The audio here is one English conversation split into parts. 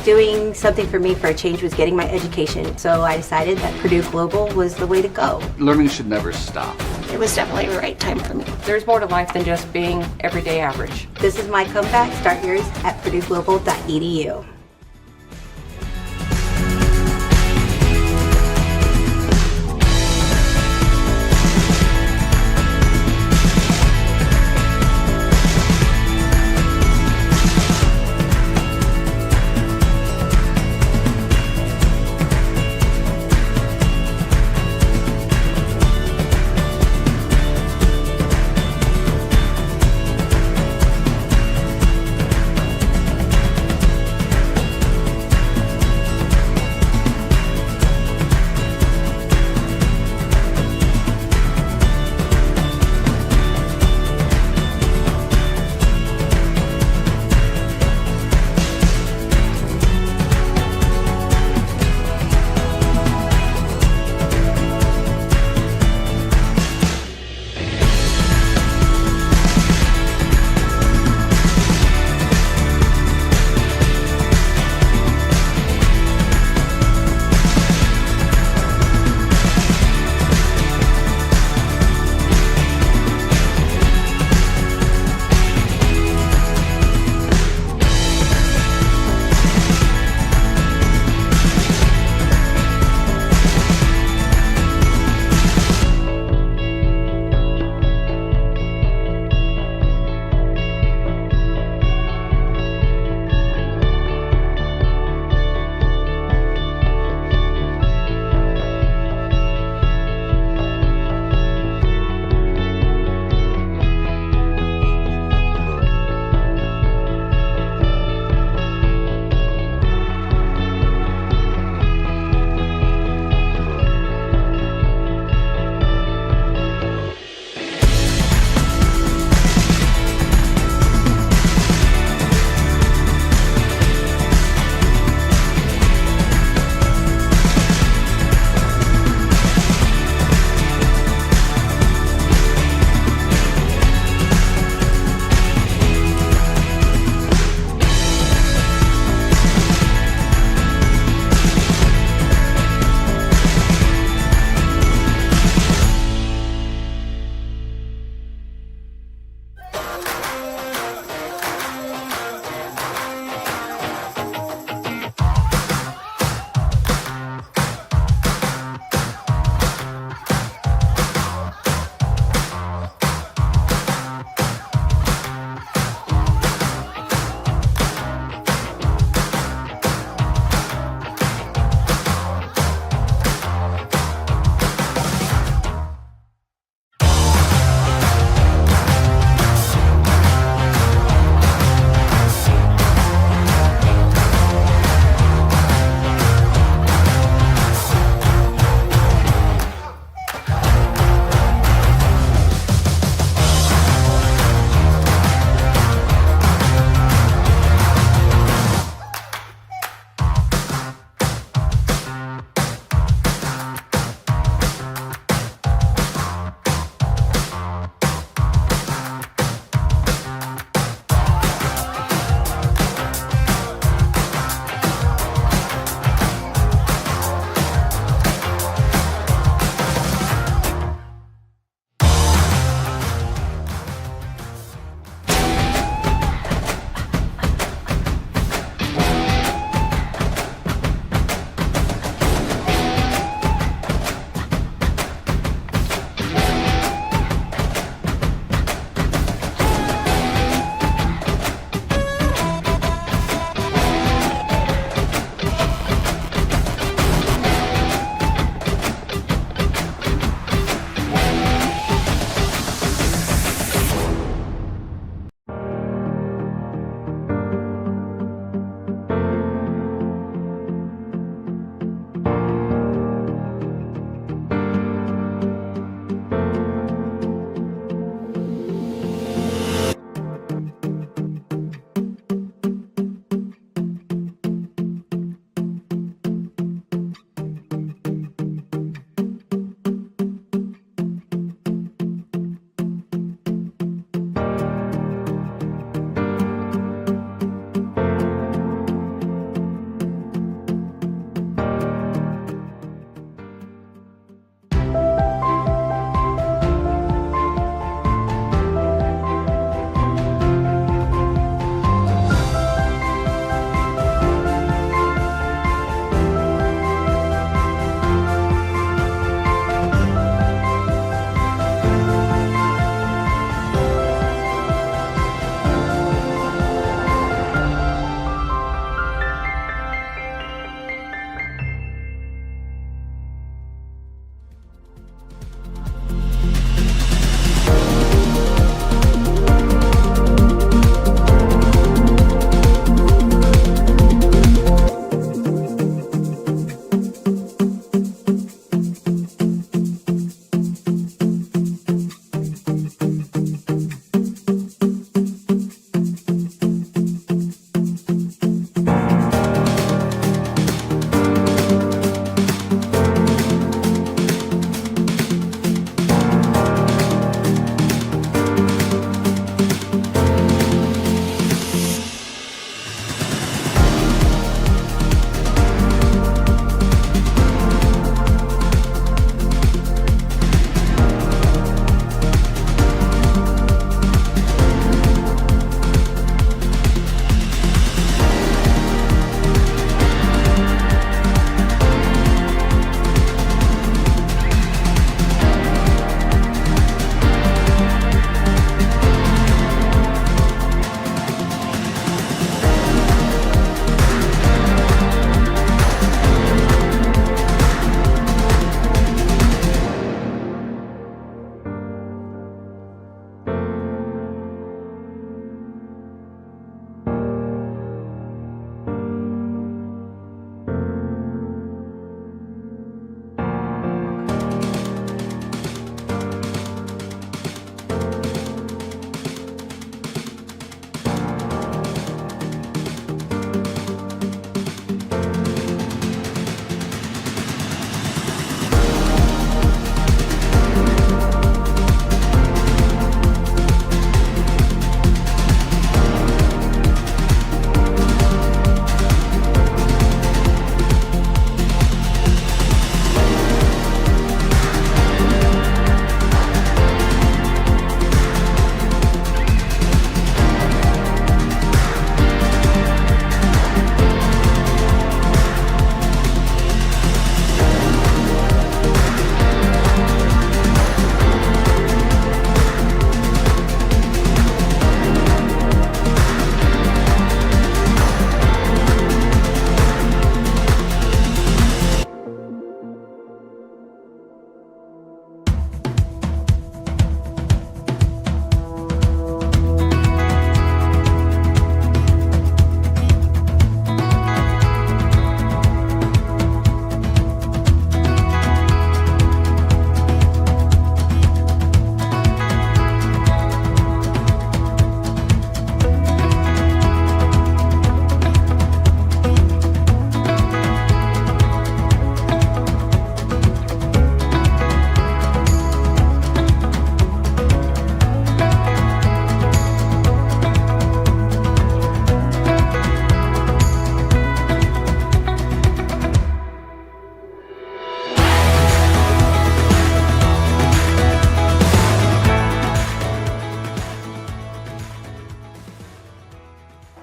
Doing something for me for a change was getting my education, so I decided that Purdue Global was the way to go. Learning should never stop. It was definitely the right time for me. There's more to life than just being everyday average. This is my comeback. Start yours at purdueglobal.edu.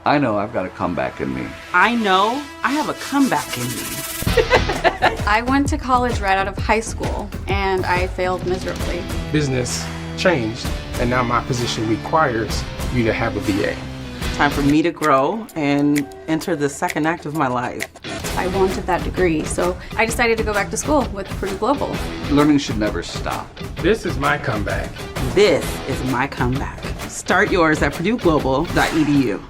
I know I've got a comeback in me. I know I have a comeback in me. I went to college right out of high school, and I failed miserably. Business changed, and now my position requires you to have a BA. Time for me to grow and enter the second act of my life. I wanted that degree, so I decided to go back to school with Purdue Global. Learning should never stop. This is my comeback. This is my comeback. Start yours at purdueglobal.edu.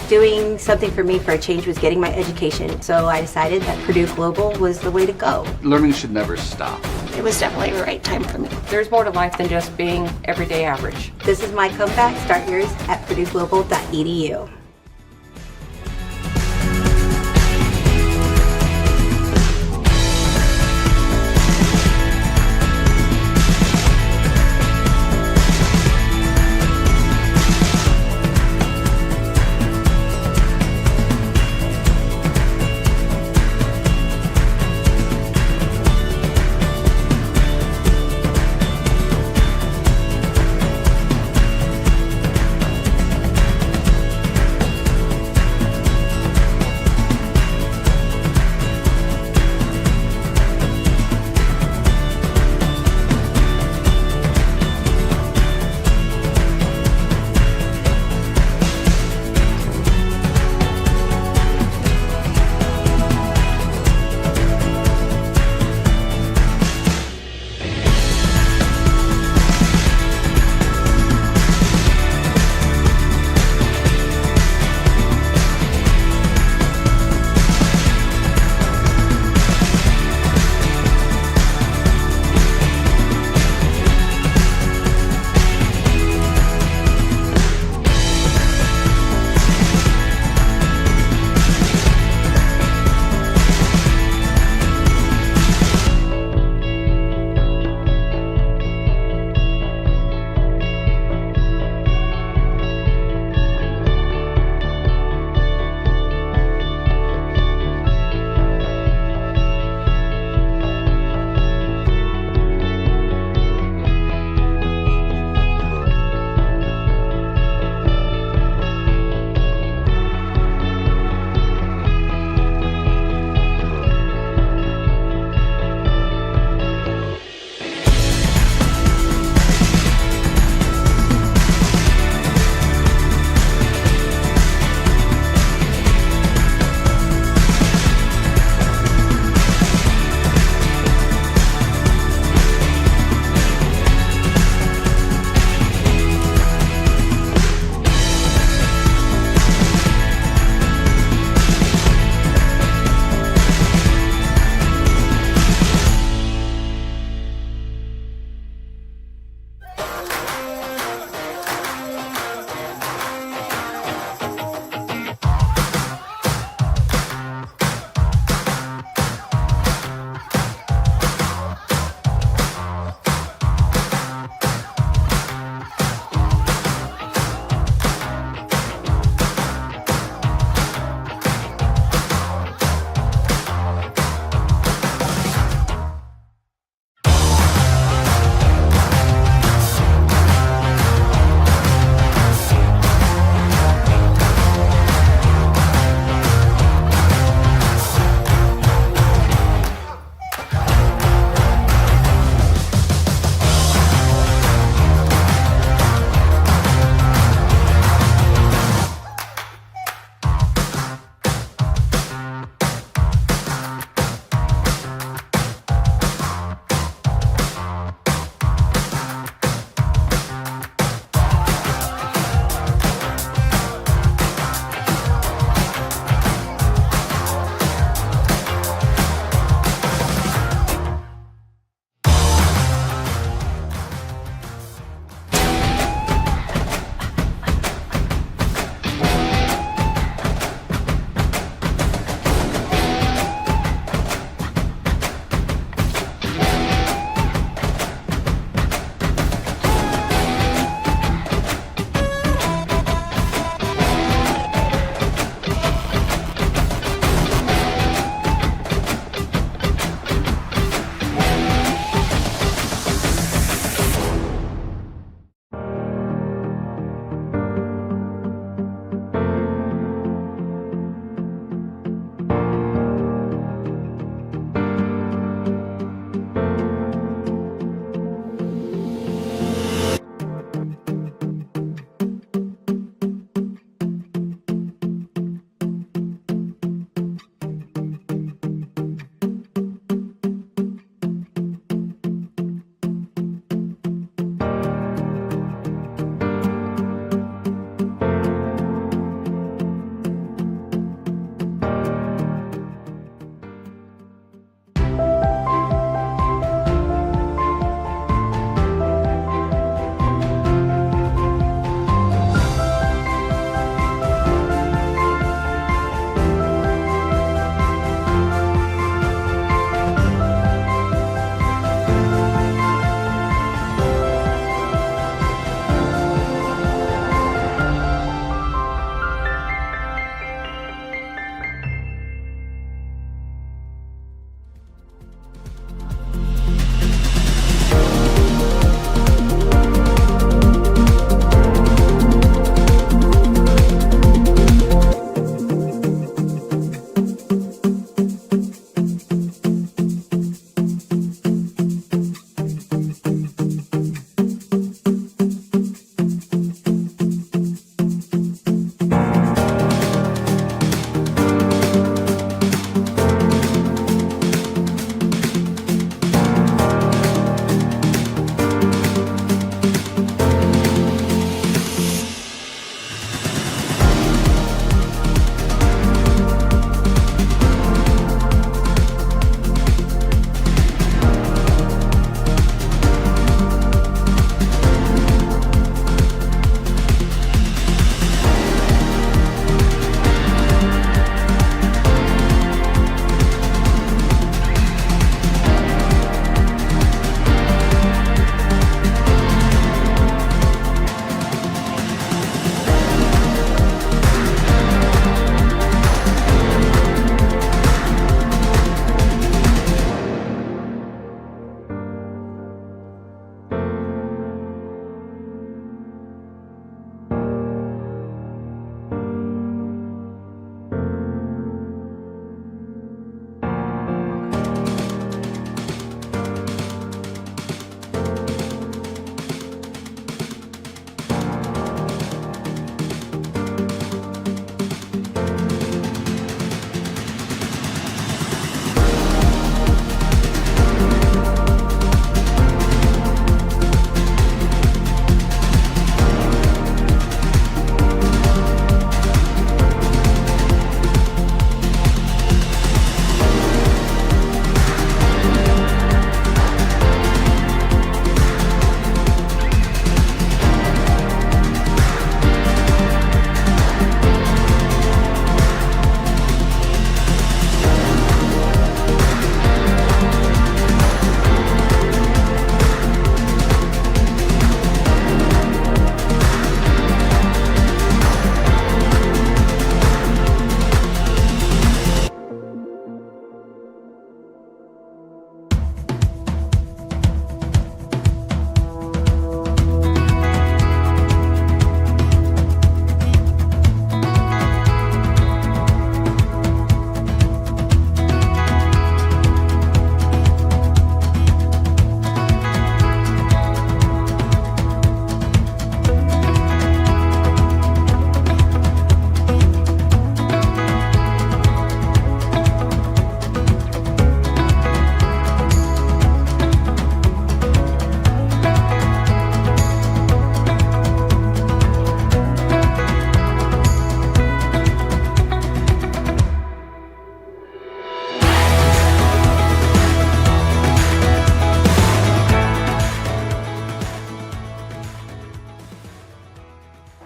Doing something for me for a change was getting my education, so I decided that Purdue Global was the way to go. Learning should never stop. It was definitely the right time for me. There's more to life than just being everyday average. This is my comeback. Start yours at purdueglobal.edu.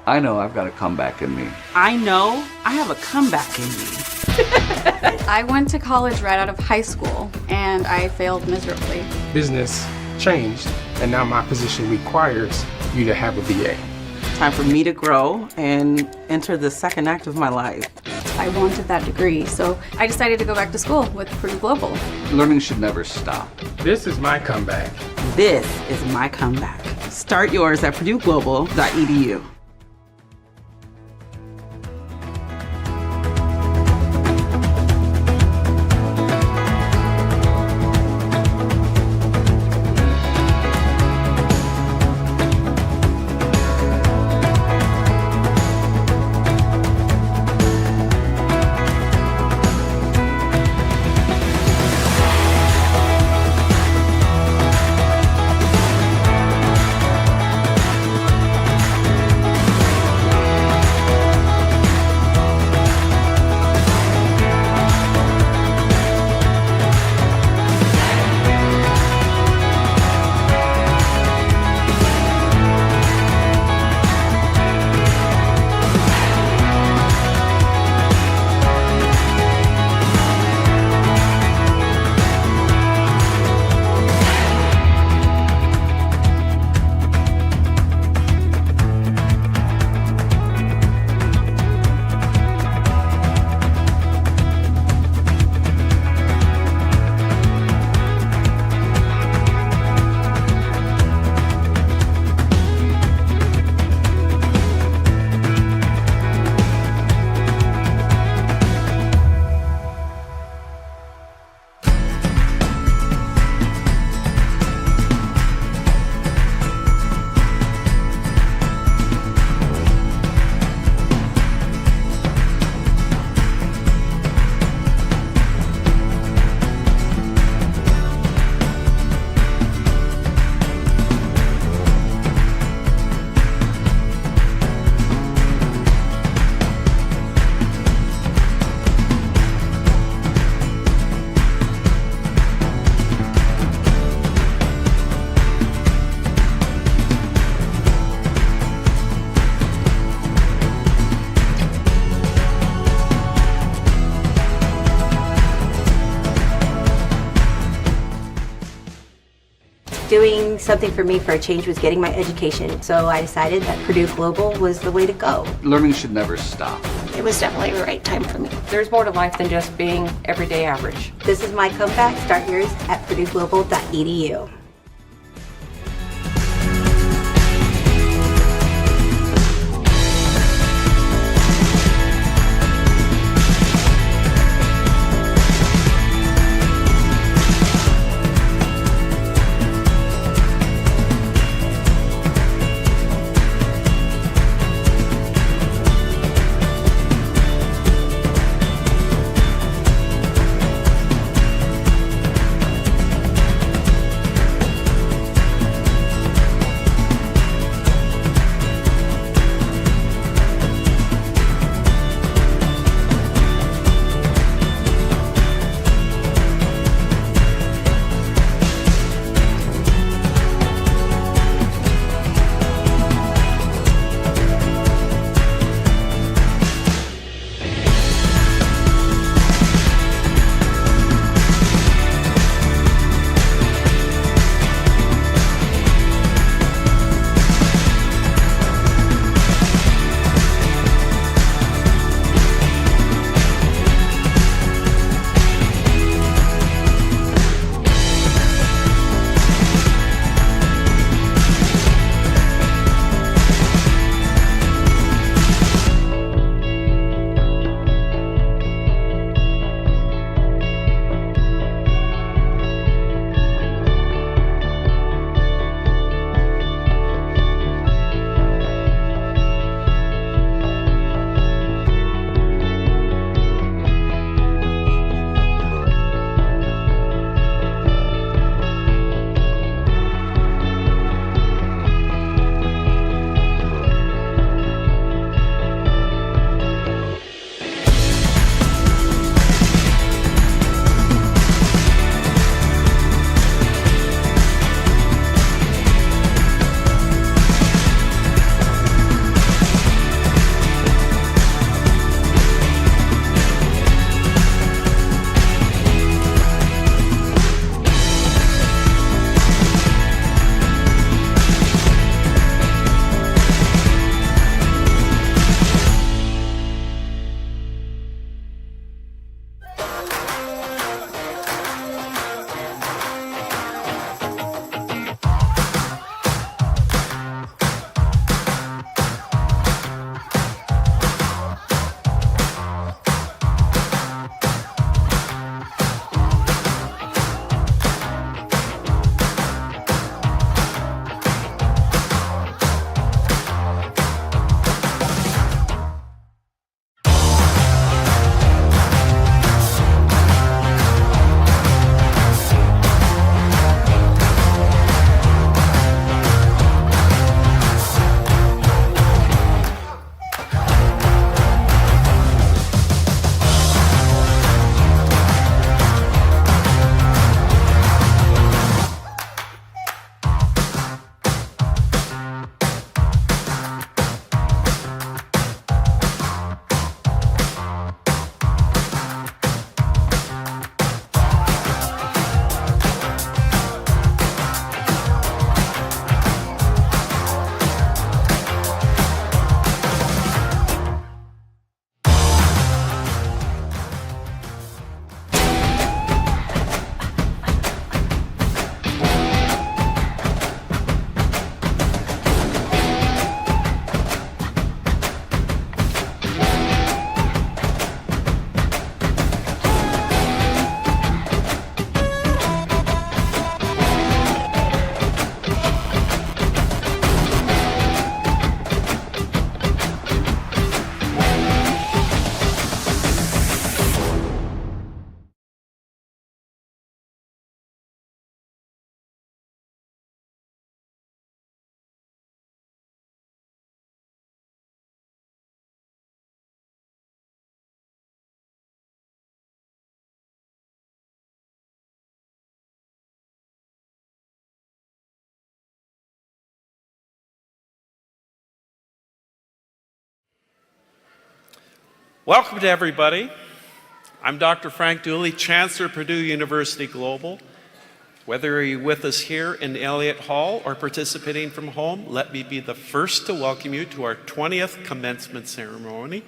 I know I've got a comeback in me. I know I have a comeback in me. I went to college right out of high school and I failed miserably. Business changed, and now my position requires you to have a BA. Time for me to grow and enter the second act of my life. I wanted that degree, so I decided to go back to school with Purdue Global. Learning should never stop. This is my comeback. This is my comeback. Start yours at purdueglobal.edu. Doing something for me for a change was getting my education, so I decided that Purdue Global was the way to go. Learning should never stop. It was definitely the right time for me. There's more to life than just being everyday average. This is my comeback. Start yours at purdueglobal.edu. Welcome to everybody. I'm Dr. Frank Dooley, Chancellor of Purdue University Global. Whether you're with us here in Elliott Hall or participating from home, let me be the first to welcome you to our 20th commencement ceremony.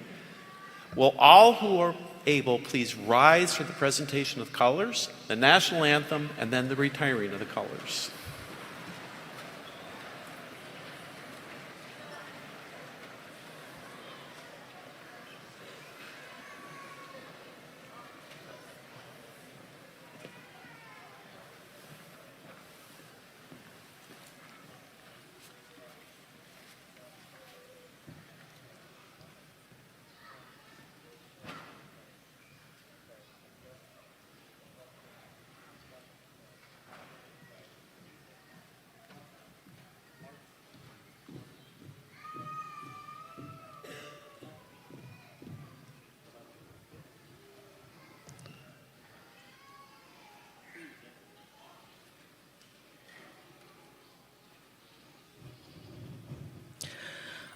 Will all who are able please rise for the presentation of colors, the national anthem, and then the retiring of the colors.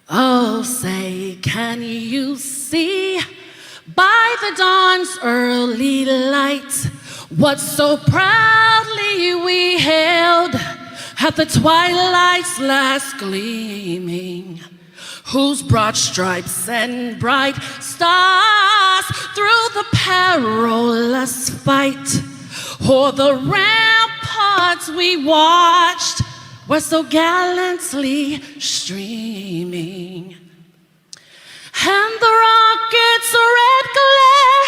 Oh, say, can you see by the dawn's early light what so proudly we held at the twilight's last gleaming, whose broad stripes and bright stars through the perilous fight o'er the ramparts we watched were so gallantly streaming. And the rocket's red glare,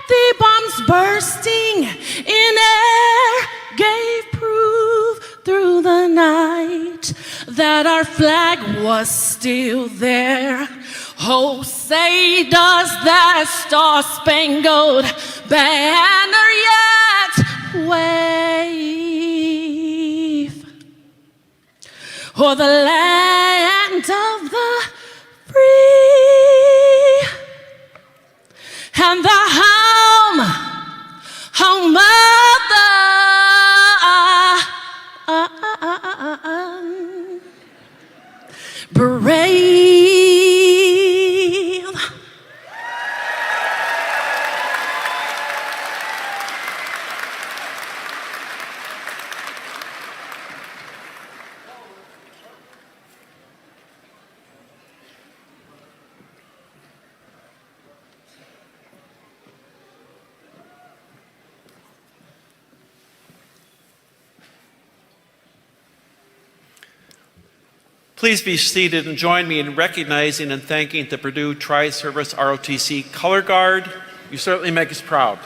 the bombs bursting in air, gave proof through the night that our flag was still there. Oh, say, does that star-spangled banner yet wave o'er the land of the free and the home of the brave? Please be seated and join me in recognizing and thanking the Purdue Tri-Service ROTC Color Guard. You certainly make us proud.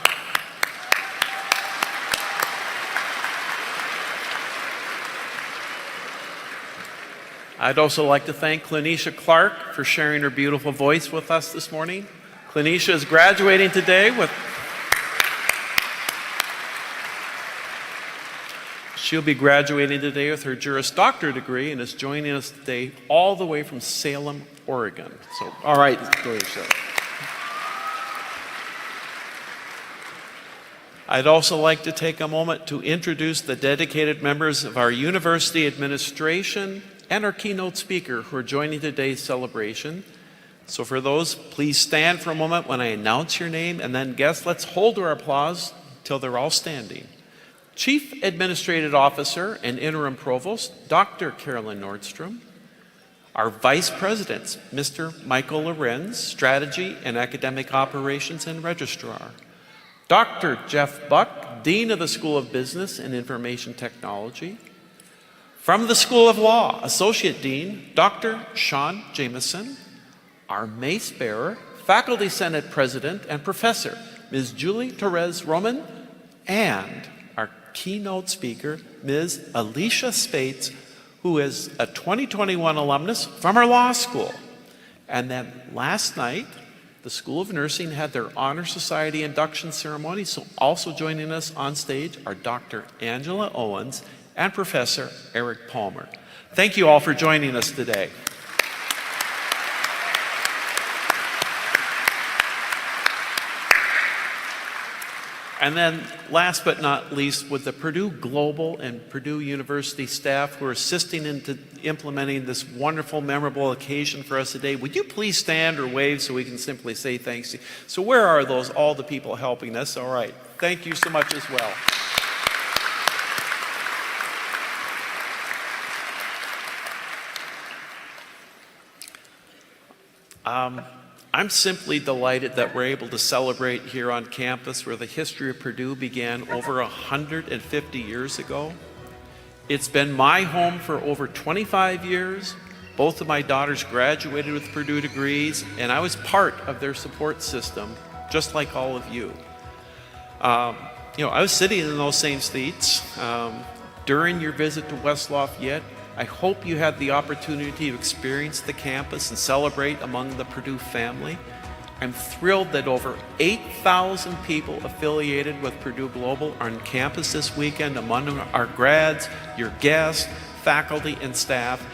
I'd also like to thank Clinisha Clark for sharing her beautiful voice with us this morning. Clinisha is graduating today with She'll be graduating today with her Juris Doctor degree and is joining us today all the way from Salem, Oregon. So, all right, Clinisha. I'd also like to take a moment to introduce the dedicated members of our university administration and our keynote speaker who are joining today's celebration. So for those, please stand for a moment when I announce your name, and then guests, let's hold our applause until they're all standing. Chief Administrative Officer and Interim Provost, Dr. Carolyn Nordstrom. Our Vice Presidents, Mr. Michael Lorenz, Strategy and Academic Operations and Registrar. Dr. Jeff Buck, Dean of the School of Business and Information Technology. From the School of Law, Associate Dean, Dr. Sean Jameson. Our Mace Bearer, Faculty Senate President and Professor, Ms. Julie Torres Roman, and our keynote speaker, Ms. Alicia Spates, who is a 2021 alumnus from our law school. And then last night, the School of Nursing had their Honor Society induction ceremony, so also joining us on stage are Dr. Angela Owens and Professor Eric Palmer. Thank you all for joining us today. And then last but not least, with the Purdue Global and Purdue University staff who are assisting in implementing this wonderful, memorable occasion for us today, would you please stand or wave so we can simply say thanks to you? So where are those, all the people helping us? All right, thank you so much as well. I'm simply delighted that we're able to celebrate here on campus where the history of Purdue began over 150 years ago. It's been my home for over 25 years. Both of my daughters graduated with Purdue degrees, and I was part of their support system, just like all of you. I was sitting in those same seats during your visit to West Lafayette. I hope you had the opportunity to experience the campus and celebrate among the Purdue family. I'm thrilled that over 8,000 people affiliated with Purdue Global are on campus this weekend among our grads, your guests, faculty, and staff.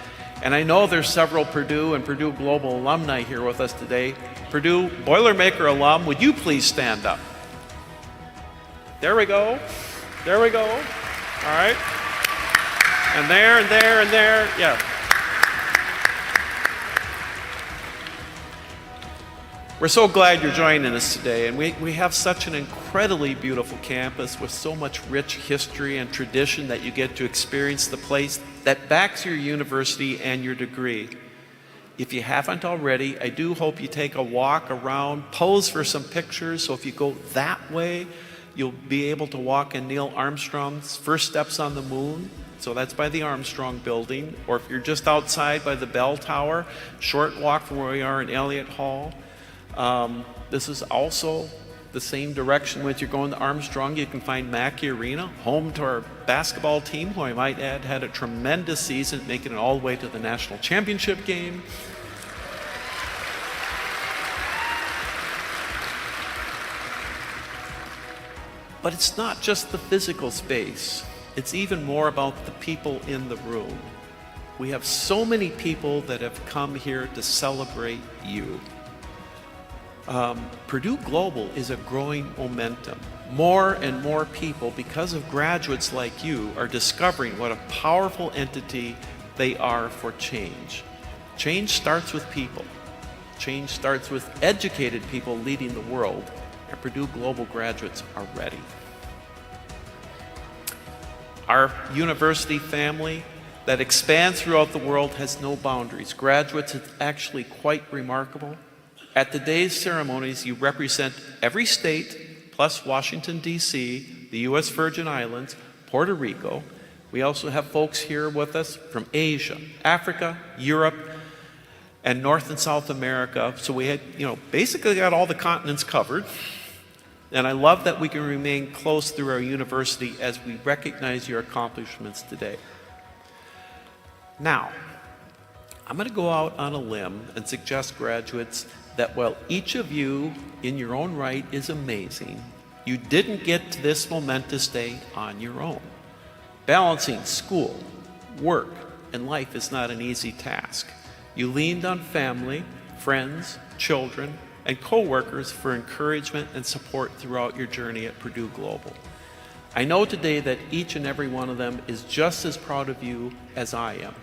And I know there's several Purdue and Purdue Global alumni here with us today. Purdue Boilermaker alum, would you please stand up? There we go. There we go. All right. And there, and there, and there, yeah. We're so glad you're joining us today, and we have such an incredibly beautiful campus with so much rich history and tradition that you get to experience the place that backs your university and your degree. If you haven't already, I do hope you take a walk around, pose for some pictures, so if you go that way, you'll be able to walk in Neil Armstrong's First Steps on the Moon. So that's by the Armstrong building. Or if you're just outside by the bell tower, short walk from where we are in Elliott Hall. This is also the same direction when you're going to Armstrong. You can find Mackey Arena, home to our basketball team, who I might add had a tremendous season, making it all the way to the national championship game. But it's not just the physical space. It's even more about the people in the room. We have so many people that have come here to celebrate you. Purdue Global is a growing momentum. More and more people, because of graduates like you, are discovering what a powerful entity they are for change. Change starts with people. Change starts with educated people leading the world, and Purdue Global graduates are ready. Our university family that expands throughout the world has no boundaries. Graduates, it's actually quite remarkable. At today's ceremonies, you represent every state, plus Washington, D.C., the U.S. Virgin Islands, Puerto Rico. We also have folks here with us from Asia, Africa, Europe, and North and South America. So we had, basically got all the continents covered. And I love that we can remain close through our university as we recognize your accomplishments today. Now, I'm going to go out on a limb and suggest, graduates, that while each of you in your own right is amazing, you didn't get to this momentous day on your own. Balancing school, work, and life is not an easy task. You leaned on family, friends, children, and co-workers for encouragement and support throughout your journey at Purdue Global. I know today that each and every one of them is just as proud of you as I am.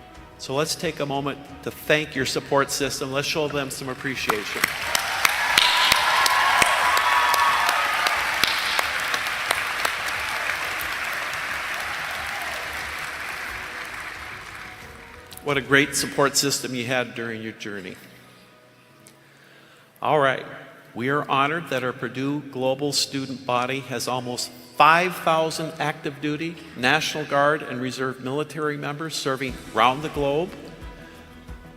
So let's take a moment to thank your support system. Let's show them some appreciation. What a great support system you had during your journey. All right, we are honored that our Purdue Global student body has almost 5,000 active duty, National Guard, and Reserve military members serving around the globe,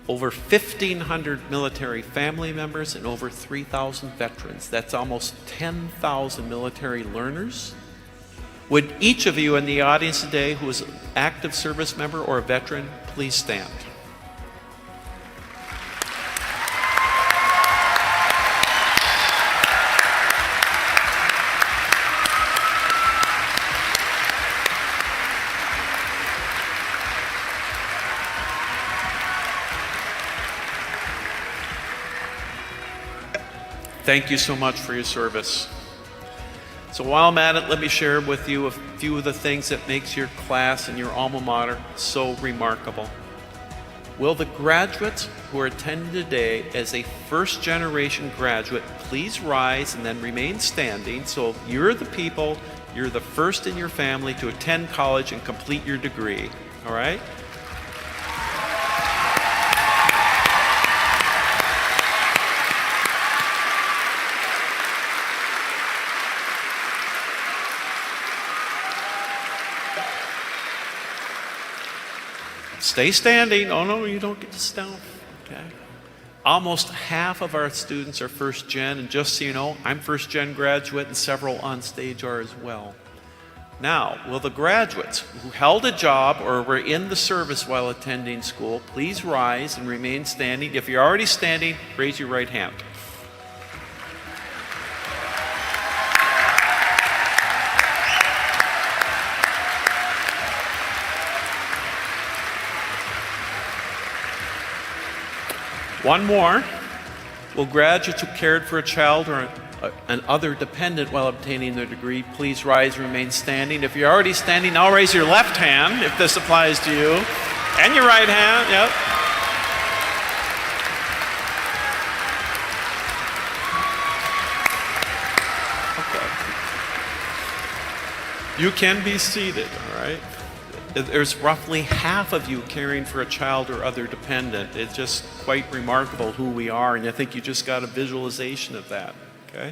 over 1,500 military family members, and over 3,000 veterans. That's almost 10,000 military learners. Would each of you in the audience today who is an active service member or a veteran, please stand. Thank you so much for your service. So while I'm at it, let me share with you a few of the things that makes your class and your alma mater so remarkable. Will the graduates who are attending today as a first-generation graduate please rise and then remain standing? So you're the people, you're the first in your family to attend college and complete your degree, all right? Stay standing. Oh no, you don't get to stand. Okay. Almost half of our students are first gen, and just so you know, I'm first gen graduate and several on stage are as well. Now, will the graduates who held a job or were in the service while attending school please rise and remain standing? If you're already standing, raise your right hand. One more. Will graduates who cared for a child or an other dependent while obtaining their degree please rise and remain standing? If you're already standing, now raise your left hand if this applies to you. And your right hand, yep. Okay. You can be seated, all right? There's roughly half of you caring for a child or other dependent. It's just quite remarkable who we are, and I think you just got a visualization of that, okay?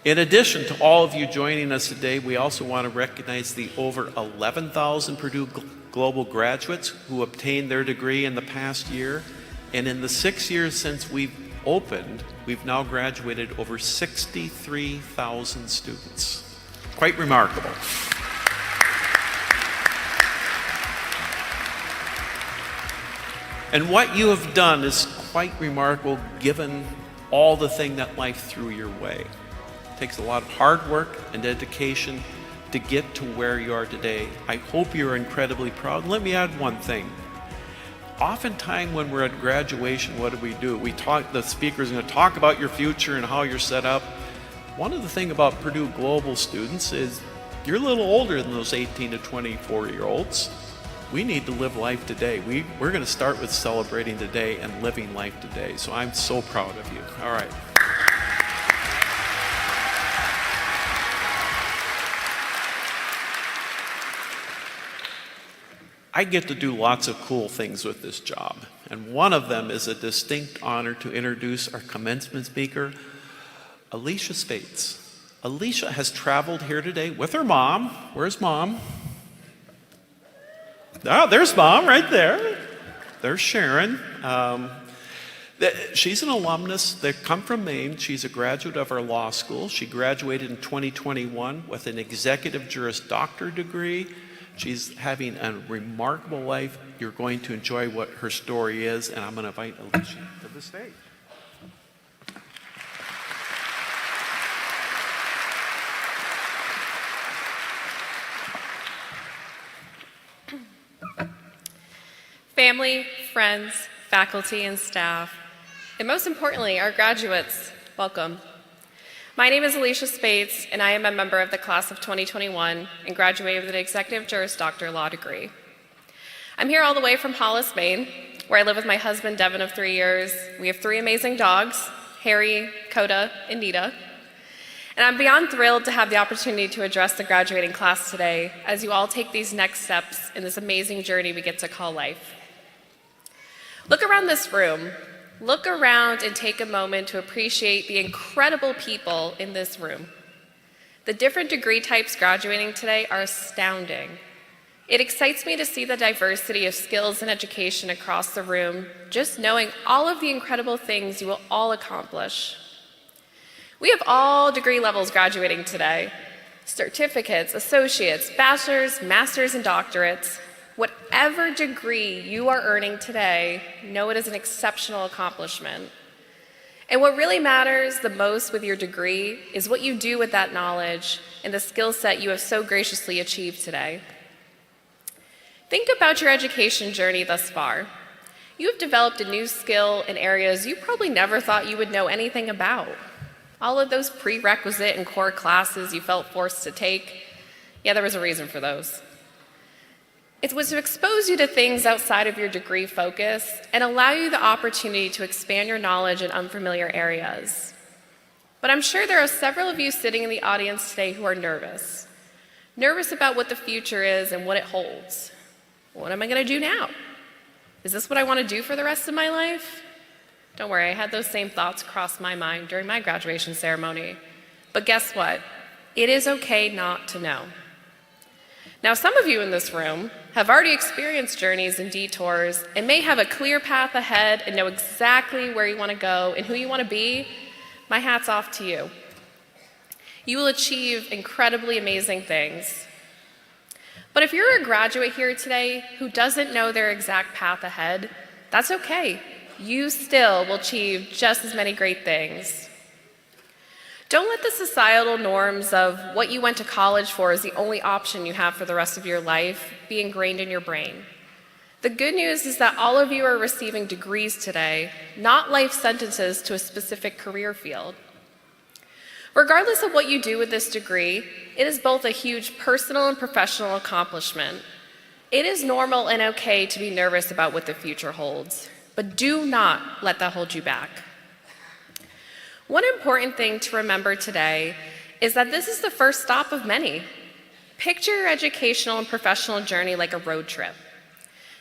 In addition to all of you joining us today, we also want to recognize the over 11,000 Purdue Global graduates who obtained their degree in the past year. And in the 6 years since we've opened, we've now graduated over 63,000 students. Quite remarkable. And what you have done is quite remarkable given all the thing that life threw your way. It takes a lot of hard work and dedication to get to where you are today. I hope you're incredibly proud. Let me add one thing. Oftentimes when we're at graduation, what do? The speaker's going to talk about your future and how you're set up. One of the things about Purdue Global students is you're a little older than those 18 to 24-year-olds. We need to live life today. We're going to start with celebrating today and living life today. So I'm so proud of you. All right. I get to do lots of cool things with this job. And one of them is a distinct honor to introduce our commencement speaker, Alicia Spates. Alicia has traveled here today with her mom. Where's mom? Oh, there's mom right there. There's Sharon. She's an alumnus that come from Maine. She's a graduate of our law school. She graduated in 2021 with an executive Juris Doctor degree. She's having a remarkable life. You're going to enjoy what her story is, and I'm going to invite Alicia to the stage. Family, friends, faculty, and staff, and most importantly, our graduates, welcome. My name is Alicia Spates, and I am a member of the class of 2021 and graduated with an Executive Juris Doctor law degree. I'm here all the way from Hollis, Maine, where I live with my husband, Devin, of 3 years. We have 3 amazing dogs, Harry, Coda, and Nita. And I'm beyond thrilled to have the opportunity to address the graduating class today as you all take these next steps in this amazing journey we get to call life. Look around this room. Look around and take a moment to appreciate the incredible people in this room. The different degree types graduating today are astounding. It excites me to see the diversity of skills and education across the room, just knowing all of the incredible things you will all accomplish. We have all degree levels graduating today: certificates, associates, bachelor's, master's, and doctorates. Whatever degree you are earning today, know it is an exceptional accomplishment. And what really matters the most with your degree is what you do with that knowledge and the skill set you have so graciously achieved today. Think about your education journey thus far. You have developed a new skill in areas you probably never thought you would know anything about. All of those prerequisite and core classes you felt forced to take, yeah, there was a reason for those. It was to expose you to things outside of your degree focus and allow you the opportunity to expand your knowledge in unfamiliar areas. But I'm sure there are several of you sitting in the audience today who are nervous. Nervous about what the future is and what it holds. What am I going to do now? Is this what I want to do for the rest of my life? Don't worry, I had those same thoughts cross my mind during my graduation ceremony. But guess what? It is okay not to know. Now, some of you in this room have already experienced journeys and detours and may have a clear path ahead and know exactly where you want to go and who you want to be. My hat's off to you. You will achieve incredibly amazing things. But if you're a graduate here today who doesn't know their exact path ahead, that's okay. You still will achieve just as many great things. Don't let the societal norms of what you went to college for is the only option you have for the rest of your life be ingrained in your brain. The good news is that all of you are receiving degrees today, not life sentences to a specific career field. Regardless of what you do with this degree, it is both a huge personal and professional accomplishment. It is normal and okay to be nervous about what the future holds. But do not let that hold you back. One important thing to remember today is that this is the first stop of many. Picture your educational and professional journey like a road trip.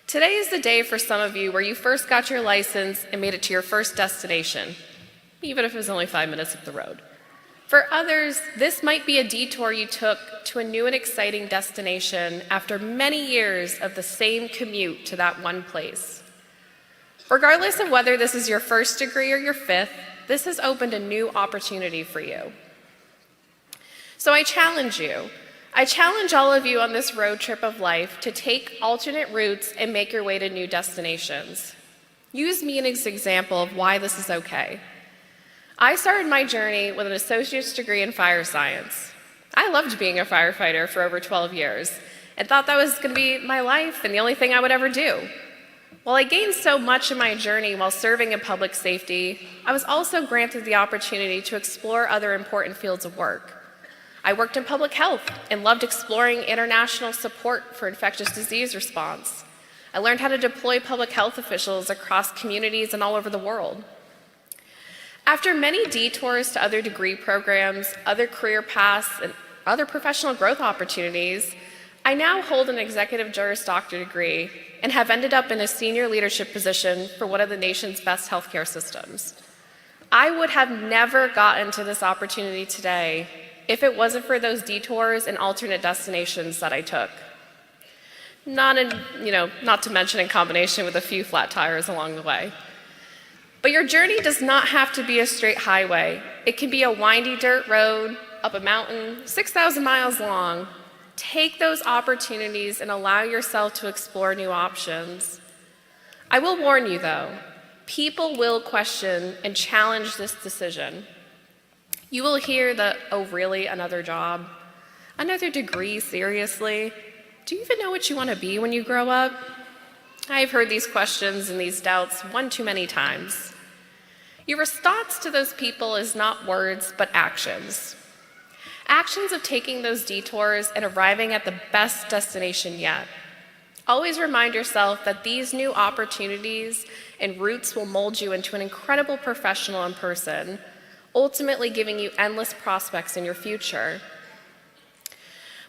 Today is the day for some of you where you first got your license and made it to your first destination, even if it was only 5 minutes up the road. For others, this might be a detour you took to a new and exciting destination after many years of the same commute to that one place. Regardless of whether this is your first degree or your fifth, this has opened a new opportunity for you. So I challenge you. I challenge all of you on this road trip of life to take alternate routes and make your way to new destinations. Use me as an example of why this is okay. I started my journey with an associate's degree in fire science. I loved being a firefighter for over 12 years and thought that was going to be my life and the only thing I would ever do. While I gained so much in my journey while serving in public safety, I was also granted the opportunity to explore other important fields of work. I worked in public health and loved exploring international support for infectious disease response. I learned how to deploy public health officials across communities and all over the world. After many detours to other degree programs, other career paths, and other professional growth opportunities, I now hold an executive Juris Doctor degree and have ended up in a senior leadership position for one of the nation's best healthcare systems. I would have never gotten to this opportunity today if it wasn't for those detours and alternate destinations that I took. Not to mention in combination with a few flat tires along the way. But your journey does not have to be a straight highway. It can be a windy dirt road, up a mountain, 6,000 miles long. Take those opportunities and allow yourself to explore new options. I will warn you though, people will question and challenge this decision. You will hear the, "Oh really, another job? Another degree, seriously? Do you even know what you want to be when you grow up?" I've heard these questions and these doubts one too many times. Your response to those people is not words, but actions. Actions of taking those detours and arriving at the best destination yet. Always remind yourself that these new opportunities and routes will mold you into an incredible professional and person, ultimately giving you endless prospects in your future.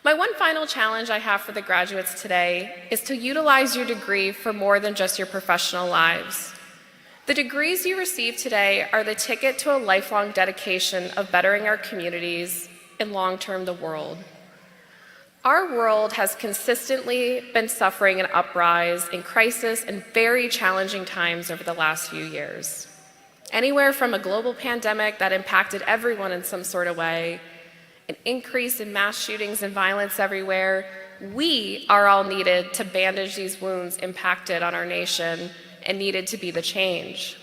My one final challenge I have for the graduates today is to utilize your degree for more than just your professional lives. The degrees you receive today are the ticket to a lifelong dedication of bettering our communities and long-term the world. Our world has consistently been suffering an uprise in crisis and very challenging times over the last few years. Anywhere from a global pandemic that impacted everyone in some sort of way, an increase in mass shootings and violence everywhere, we are all needed to bandage these wounds impacted on our nation and needed to be the change.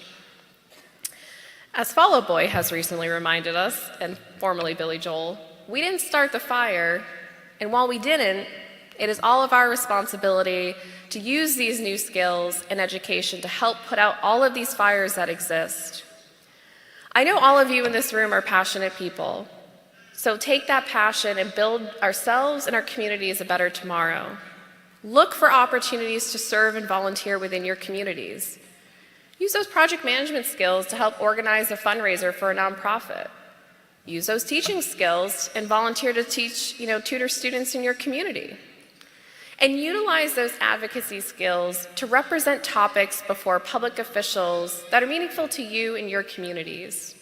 As Fall Out Boy has recently reminded us, and formerly Billy Joel, we didn't start the fire, and while we didn't, it is all of our responsibility to use these new skills and education to help put out all of these fires that exist. I know all of you in this room are passionate people. So take that passion and build ourselves and our communities a better tomorrow. Look for opportunities to serve and volunteer within your communities. Use those project management skills to help organize a fundraiser for a nonprofit. Use those teaching skills and volunteer to teach, tutor students in your community. And utilize those advocacy skills to represent topics before public officials that are meaningful to you and your communities.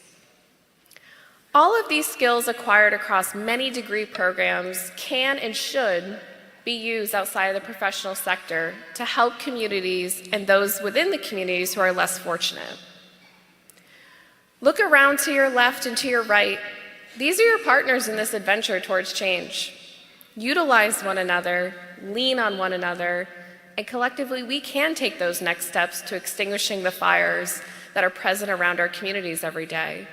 All of these skills acquired across many degree programs can and should be used outside of the professional sector to help communities and those within the communities who are less fortunate. Look around to your left and to your right. These are your partners in this adventure towards change. Utilize one another, lean on one another, and collectively we can take those next steps to extinguishing the fires that are present around our communities every day.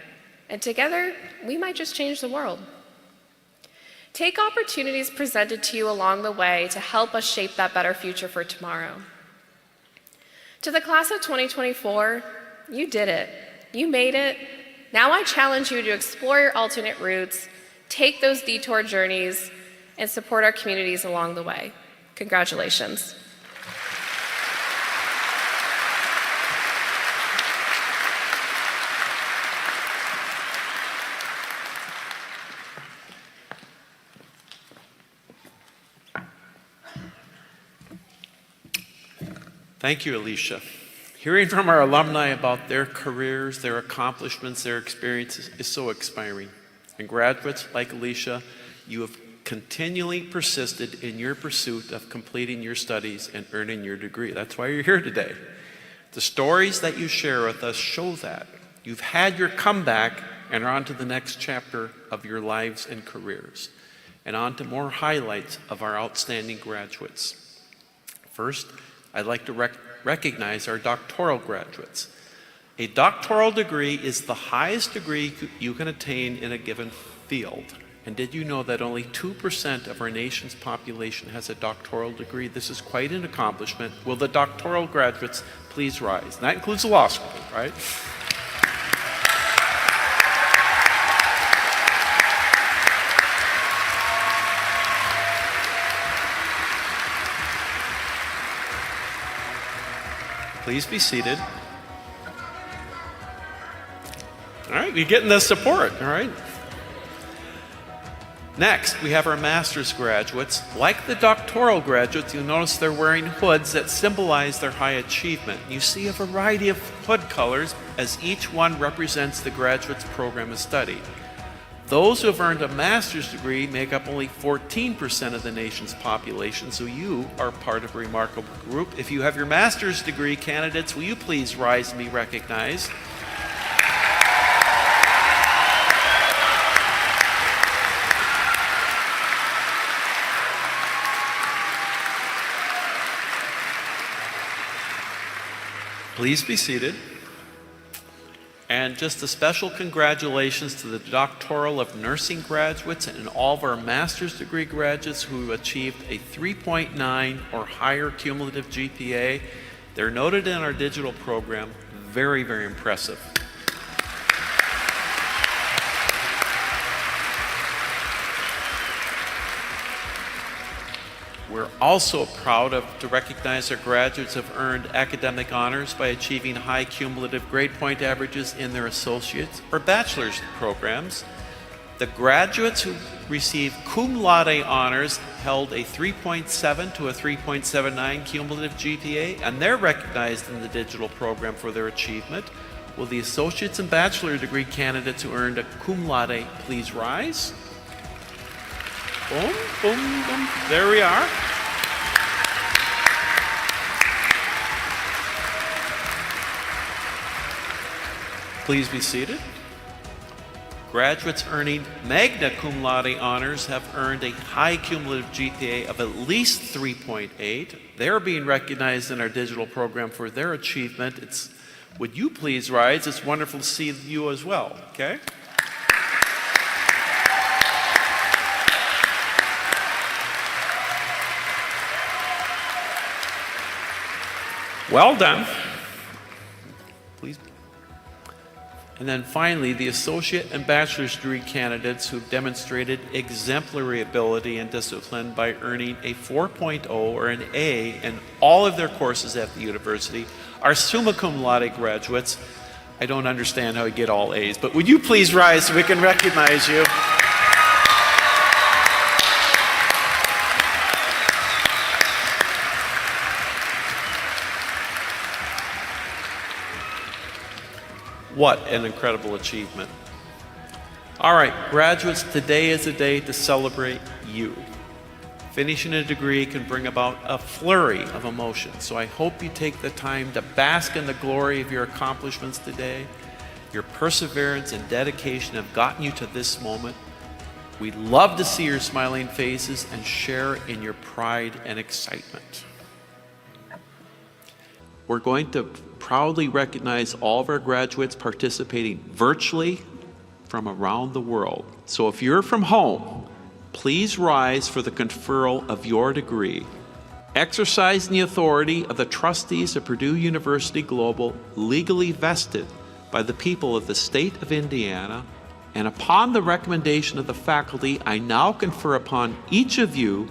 And together, we might just change the world. Take opportunities presented to you along the way to help us shape that better future for tomorrow. To the class of 2024, you did it. You made it. Now I challenge you to explore your alternate routes, take those detour journeys, and support our communities along the way. Congratulations. Thank you, Alicia. Hearing from our alumni about their careers, their accomplishments, their experiences is so inspiring. And graduates like Alicia, you have continually persisted in your pursuit of completing your studies and earning your degree. That's why you're here today. The stories that you share with us show that. You've had your comeback and are on to the next chapter of your lives and careers. And on to more highlights of our outstanding graduates. First, I'd like to recognize our doctoral graduates. A doctoral degree is the highest degree you can attain in a given field. And did you know that only 2% of our nation's population has a doctoral degree? This is quite an accomplishment. Will the doctoral graduates please rise? And that includes the law school, right? Please be seated. All right, you're getting the support, all right? Next, we have our master's graduates. Like the doctoral graduates, you'll notice they're wearing hoods that symbolize their high achievement. You see a variety of hood colors as each one represents the graduate's program of study. Those who have earned a master's degree make up only 14% of the nation's population, so you are part of a remarkable group. If you have your master's degree candidates, will you please rise and be recognized? Please be seated. And just a special congratulations to the doctoral of nursing graduates and all of our master's degree graduates who achieved a 3.9 or higher cumulative GPA. They're noted in our digital program. Very, very impressive. We're also proud to recognize our graduates who have earned academic honors by achieving high cumulative grade point averages in their associate's or bachelor's programs. The graduates who received cum laude honors held a 3.7 to a 3.79 cumulative GPA, and they're recognized in the digital program for their achievement. Will the associate's and bachelor degree candidates who earned a cum laude please rise? Boom, boom, boom. There we are. Please be seated. Graduates earning magna cum laude honors have earned a high cumulative GPA of at least 3.8. They're being recognized in our digital program for their achievement. Would you please rise? It's wonderful to see you as well, okay? Well done. Please. And then finally, the associate and bachelor's degree candidates who've demonstrated exemplary ability and discipline by earning a 4.0 or an A in all of their courses at the university are summa cum laude graduates. I don't understand how you get all A's, but would you please rise so we can recognize you? What an incredible achievement. All right, graduates, today is a day to celebrate you. Finishing a degree can bring about a flurry of emotions, so I hope you take the time to bask in the glory of your accomplishments today. Your perseverance and dedication have gotten you to this moment. We'd love to see your smiling faces and share in your pride and excitement. We're going to proudly recognize all of our graduates participating virtually from around the world. So if you're from home, please rise for the conferral of your degree. Exercising the authority of the trustees of Purdue University Global, legally vested by the people of the state of Indiana, and upon the recommendation of the faculty, I now confer upon each of you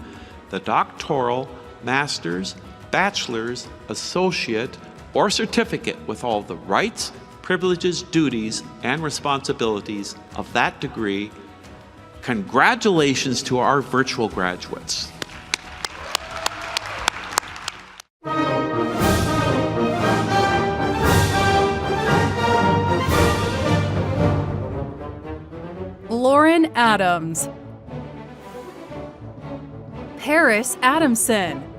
the doctoral, master's, bachelor's, associate, or certificate with all the rights, privileges, duties, and responsibilities of that degree. Congratulations to our virtual graduates. Lauren Adams. Paris Adamson.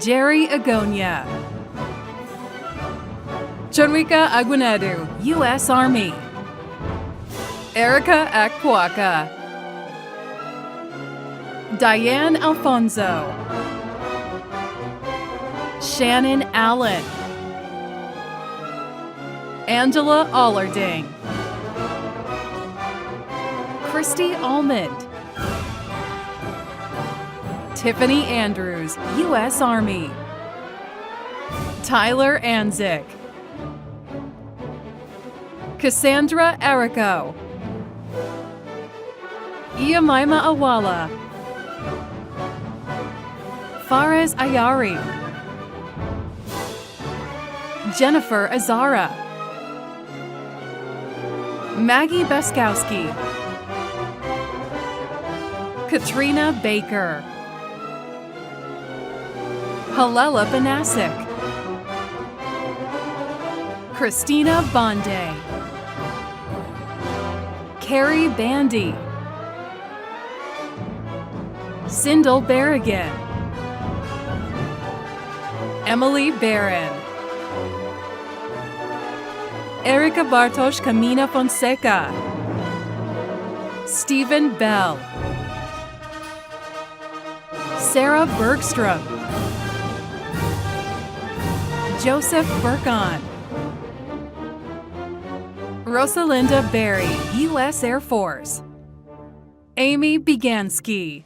Jerry Agonia. Chonwika Aguinedu, U.S. Army. Erica Akpuaka. Diane Alfonso. Shannon Allen. Angela Allerding. Christy Almond. Tiffany Andrews, U.S. Army. Tyler Anzik. Cassandra Erico. Iyamaima Awala. Faraz Ayari. Jennifer Azara. Maggie Beskowski. Katrina Baker. Halela Banasic. Christina Bonde. Carrie Bandy. Sindel Berrigan. Emily Barron. Erica Bartosz Camina Fonseca. Stephen Bell. Sarah Bergstrom. Joseph Burkon. Rosalinda Berry, U.S. Air Force. Amy Bigansky.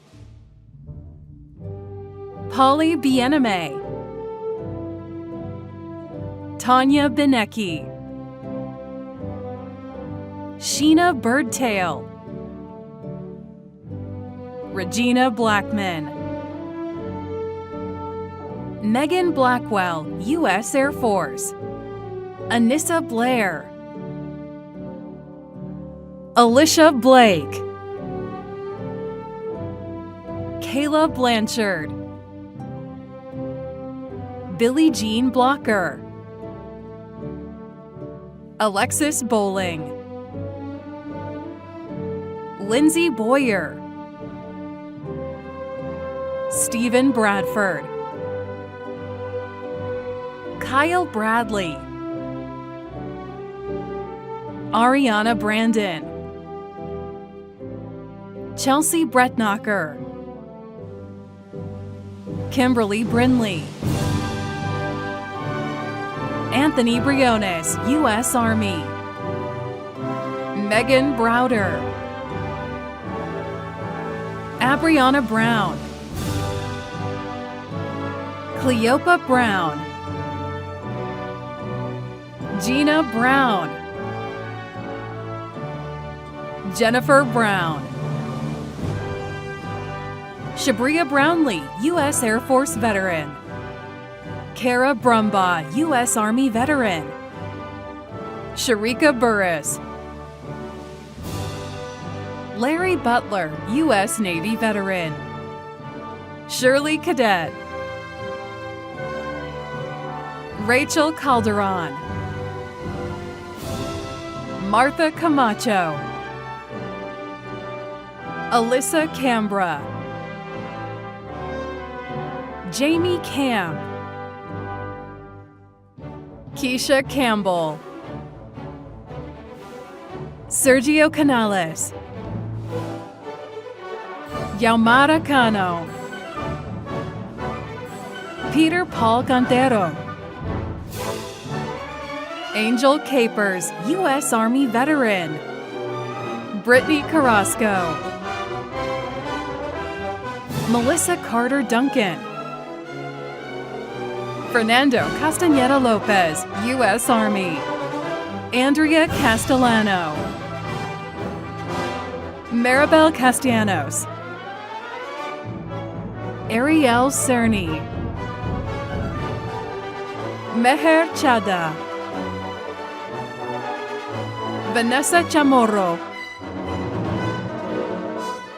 Polly Biename. Tanya Benecki. Sheena Birdtail. Regina Blackman. Megan Blackwell, U.S. Air Force. Anissa Blair. Alicia Blake. Kayla Blanchard. Billie Jean Blocker. Alexis Bowling. Lindsay Boyer. Stephen Bradford. Kyle Bradley. Ariana Brandon. Chelsea Bretnacher. Kimberly Brinley. Anthony Briones, U.S. Army. Megan Browder. Abriana Brown. Cleopa Brown. Gina Brown. Jennifer Brown. Shabria Brownlee, U.S. Air Force veteran. Kara Brumbaugh, U.S. Army veteran. Sharika Burris. Larry Butler, U.S. Navy veteran. Shirley Cadet. Rachel Calderon. Martha Camacho. Alyssa Cambra. Jamie Camp. Keisha Campbell. Sergio Canales. Yaumara Cano. Peter Paul Cantero. Angel Capers, U.S. Army veteran. Brittany Carrasco. Melissa Carter Duncan. Fernando Castañeda Lopez, U.S. Army. Andrea Castellano. Maribel Castellanos. Ariel Cerny. Meher Chada. Vanessa Chamorro.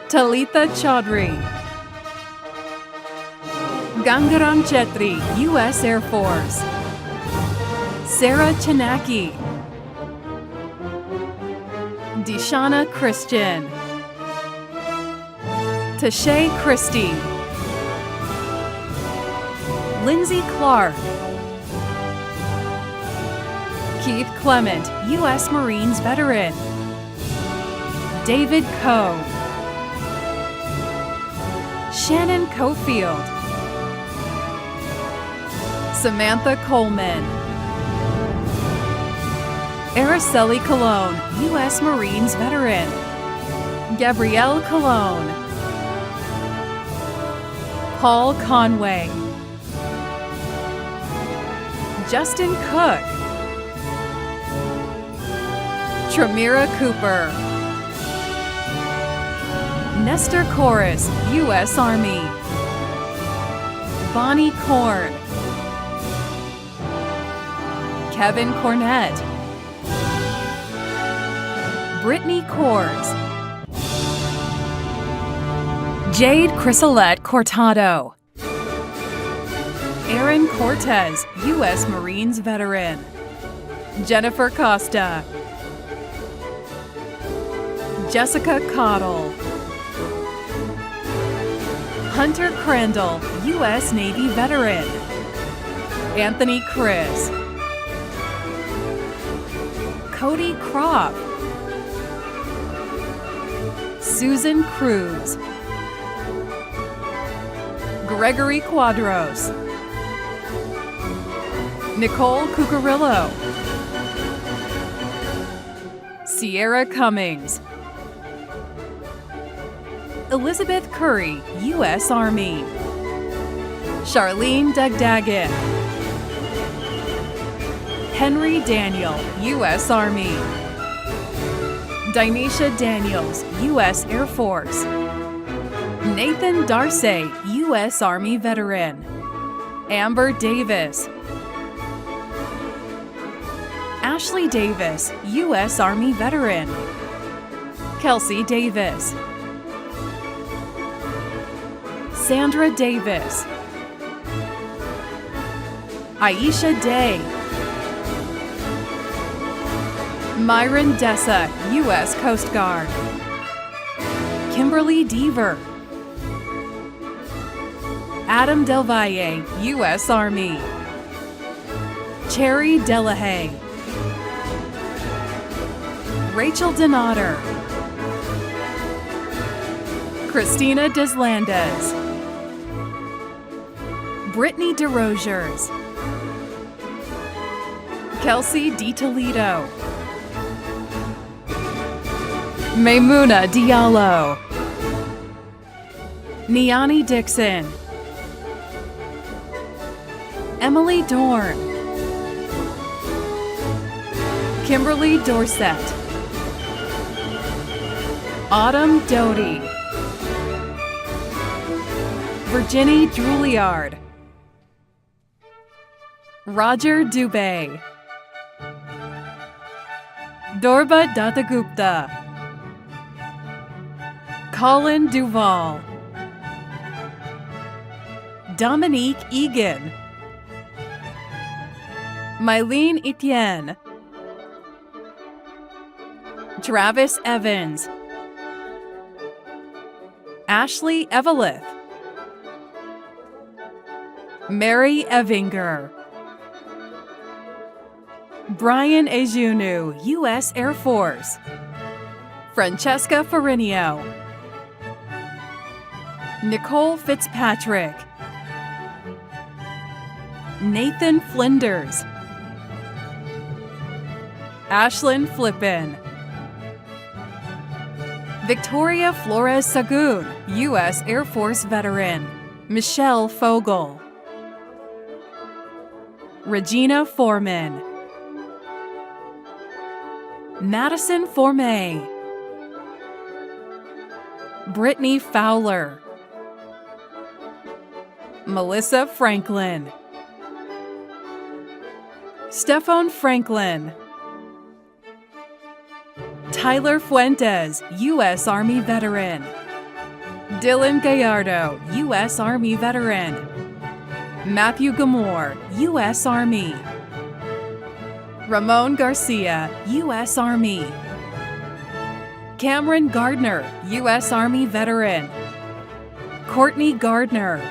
Talitha Chaudhry. Gangaram Chetri, U.S. Air Force. Sarah Chinaki. Deshana Christian. Tashay Christie. Lindsay Clark. Keith Clement, U.S. Marines veteran. David Coe. Shannon Cofield. Samantha Coleman. Araceli Colon, U.S. Marines veteran. Gabrielle Colon. Paul Conway. Justin Cook. Tramira Cooper. Nestor Chorus, U.S. Army. Bonnie Korn. Kevin Cornett. Brittany Coors. Jade Chrysolette Cortado. Aaron Cortez, U.S. Marines veteran. Jennifer Costa. Jessica Cottle. Hunter Crandall, U.S. Navy veteran. Anthony Chris. Cody Croft. Susan Cruz. Gregory Quadros. Nicole Cucarillo. Sierra Cummings. Elizabeth Curry, U.S. Army. Charlene Dugdagan. Henry Daniel, U.S. Army. Dinesha Daniels, U.S. Air Force. Nathan Darce, U.S. Army veteran. Amber Davis. Ashley Davis, U.S. Army veteran. Kelsey Davis. Sandra Davis. Aisha Day. Myron Dessa, U.S. Coast Guard. Kimberly Deaver. Adam Del Valle, U.S. Army. Cherry Delahaye. Rachel Donater. Christina Deslandes. Brittany DeRosiers. Kelsey DiToledo. Maymuna Diallo. Niani Dixon. Emily Dorn. Kimberly Dorset, Autumn Doty, Virginie Juilliard, Roger Dubé, Dorba Dattagupta, Colin Duval, Dominique Egan, Mylene Etienne, Travis Evans, Ashley Evelith, Mary Evinger, Brian Ejunu, U.S. Air Force, Francesca Farinio, Nicole Fitzpatrick, Nathan Flinders, Ashlyn Flippin, Victoria Flores Sagoon, U.S. Air Force veteran, Michelle Fogel, Regina Foreman, Madison Formay, Brittany Fowler, Melissa Franklin, Stephane Franklin, Tyler Fuentes, U.S. Army veteran, Dylan Gallardo, U.S. Army veteran, Matthew Gamore, U.S. Army, Ramon Garcia, U.S. Army, Cameron Gardner, U.S. Army veteran, Courtney Gardner,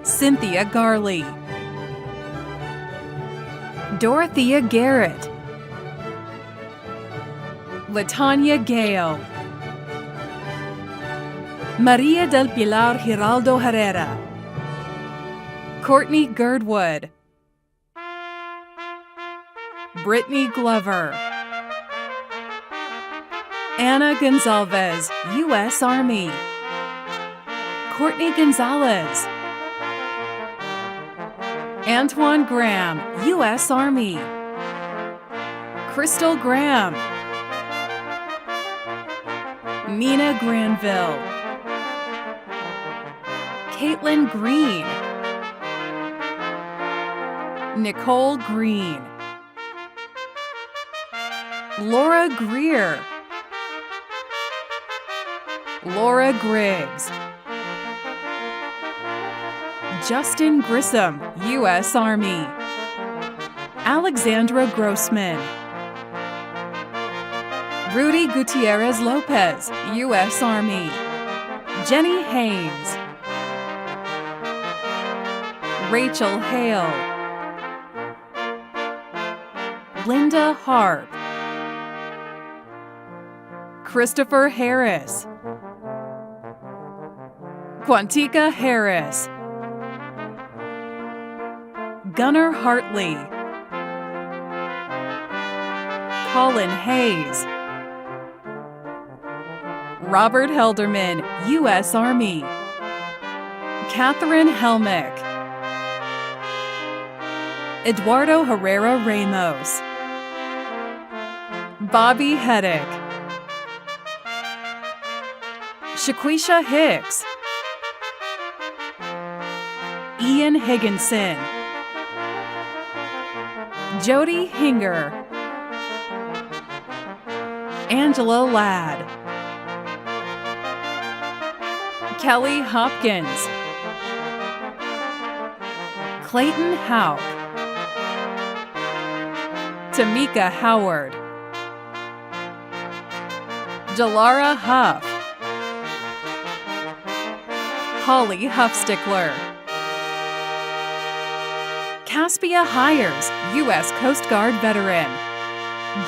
Cynthia Garley, Dorothea Garrett, Latanya Gale, Maria del Pilar Giraldo Herrera, Courtney Girdwood, Brittany Glover, Anna Gonzalez, U.S. Army, Courtney Gonzalez, Antoine Graham, U.S. Army, Crystal Graham, Nina Granville, Caitlin Green, Nicole Green, Laura Greer, Laura Griggs, Justin Grissom, U.S. Army, Alexandra Grossman, Rudy Gutierrez Lopez, U.S. Army, Jenny Haynes, Rachel Hale, Linda Harp, Christopher Harris, Quantika Harris, Gunnar Hartley, Colin Hayes, Robert Helderman, U.S. Army, Catherine Helmick, Eduardo Herrera Ramos, Bobby Heddick, Shaquisha Hicks, Ian Higginson, Jody Hinger, Angela Ladd, Kelly Hopkins, Clayton Houck, Tamika Howard, Jalara Huff, Holly Huffstickler, Caspia Hires, U.S. Coast Guard veteran,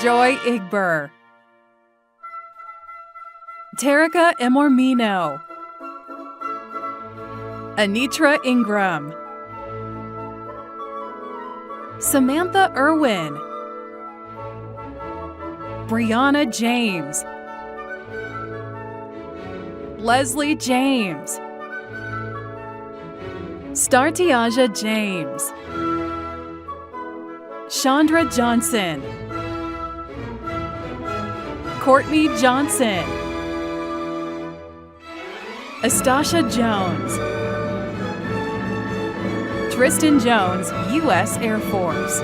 Joy Igber, Terica Emormino, Anitra Ingram, Samantha Irwin, Brianna James, Leslie James, Startiaja James, Chandra Johnson, Courtney Johnson, Astasha Jones, Tristan Jones, U.S. Air Force,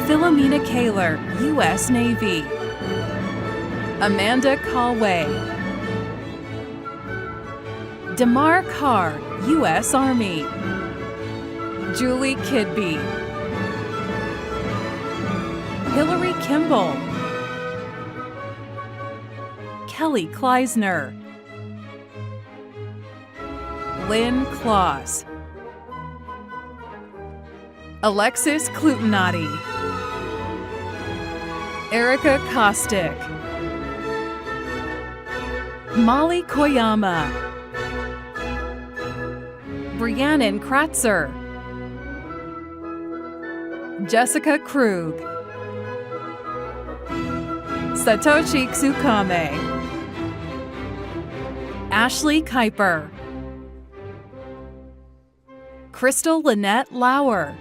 Philomena Kaler, U.S. Navy, Amanda Callway, Damar Carr, U.S. Army, Julie Kidby, Hillary Kimball, Kelly Kleisner, Lynn Kloss, Alexis Klutenati, Erica Kostick, Molly Koyama, Briannan Kratzer, Jessica Krug, Satoshi Tsukame, Ashley Kuiper, Crystal Lynette Lauer,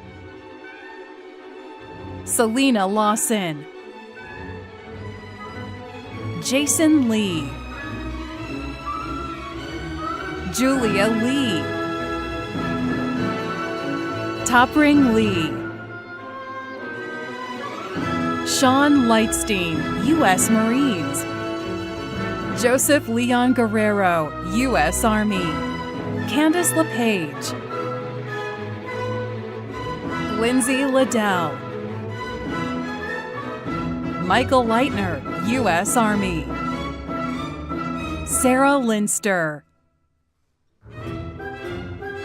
Selena Lawson, Jason Lee, Julia Lee, Topring Lee, Sean Lightstein, U.S. Marines, Joseph Leon Guerrero, U.S. Army, Candace LePage, Lindsay Liddell, Michael Leitner, U.S. Army, Sarah Linster,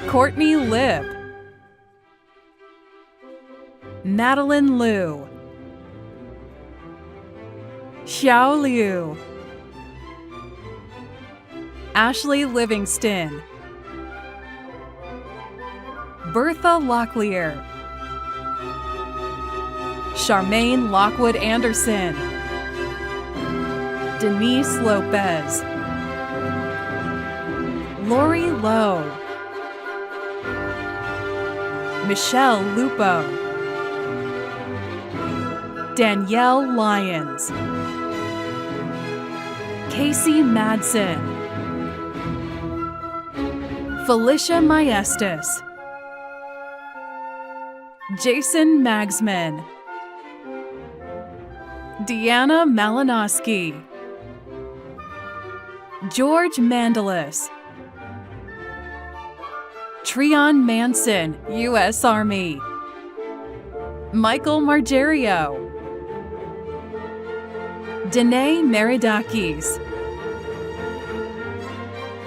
Courtney Lipp, Madeline Liu, Xiao Liu, Ashley Livingston, Bertha Locklear, Charmaine Lockwood Anderson, Denise Lopez, Lori Lowe, Michelle Lupo, Danielle Lyons, Casey Madsen, Felicia Maestas, Jason Magsman, Deanna Malinowski, George Mandalis, Treon Manson, U.S. Army, Michael Margerio, Danae Meridakis,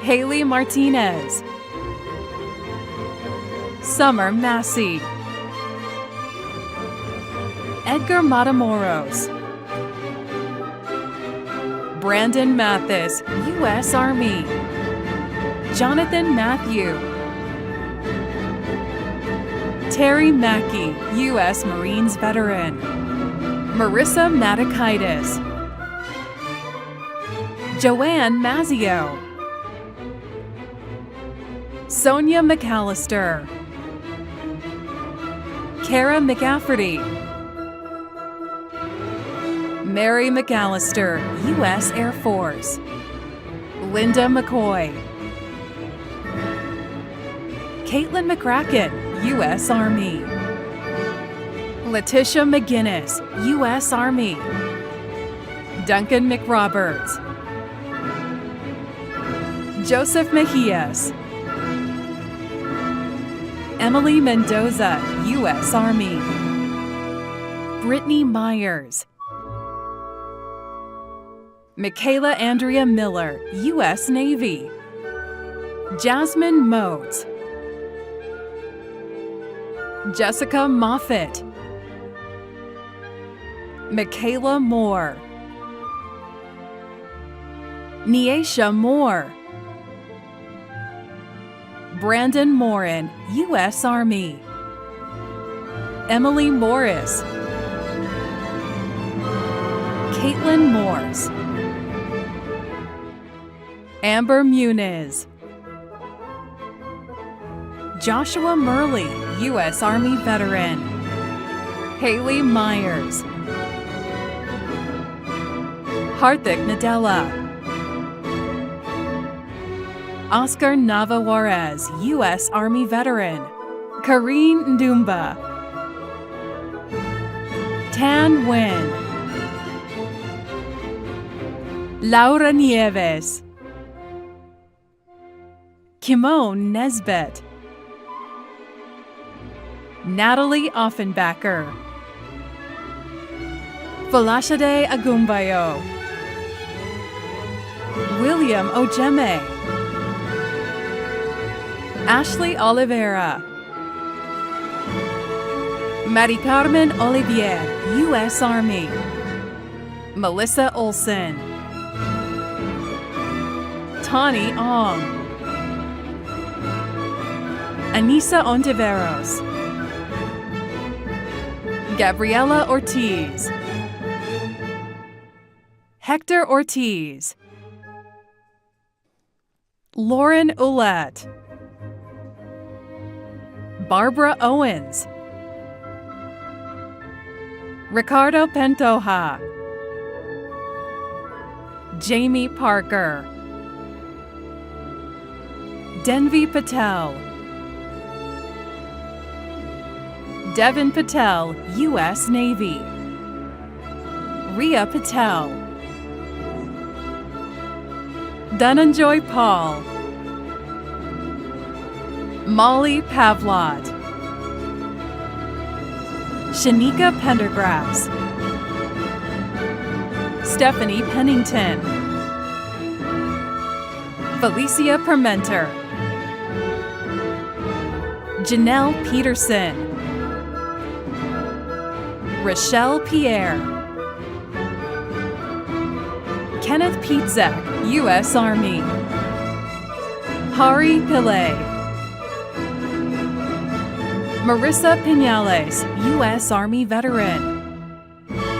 Haley Martinez, Summer Massey, Edgar Matamoros, Brandon Mathis, U.S. Army, Jonathan Matthew, Terry Mackey, U.S. Marines veteran, Marissa Matakaitis, Joanne Mazzio, Sonia McAllister, Kara McCafferty, Mary McAllister, U.S. Air Force, Linda McCoy, Caitlin McCracken, U.S. Army, Letitia McGinnis, U.S. Army, Duncan McRoberts, Joseph Mejias, Emily Mendoza, U.S. Army, Brittany Myers, Michaela Andrea Miller, U.S. Navy, Jasmine Motes, Jessica Moffitt, Michaela Moore, Neisha Moore, Brandon Morin, U.S. Army, Emily Morris, Caitlin Morse, Amber Muniz, Joshua Murley, U.S. Army veteran, Haley Myers, Harthik Nadella, Oscar Nava Juarez, U.S. Army veteran, Karine Ndumba, Tan Nguyen, Laura Nieves, Kimone Nesbitt, Natalie Offenbacher, Falashade Agumbayo, William Ojeme, Ashley Oliveira, Mari Carmen Olivier, U.S. Army, Melissa Olson, Tani Ong, Anissa Ontiveros, Gabriela Ortiz, Hector Ortiz, Lauren Ouellette, Barbara Owens, Ricardo Pantoja, Jamie Parker, Denvi Patel, Devin Patel, U.S. Navy, Ria Patel, Dhananjoy Paul, Molly Pavlot, Shanika Pendergrass, Stephanie Pennington, Felicia Permenter, Janelle Peterson, Rochelle Pierre, Kenneth Pietzak, U.S. Army, Hari Pillay, Marissa Pinales, U.S. Army veteran,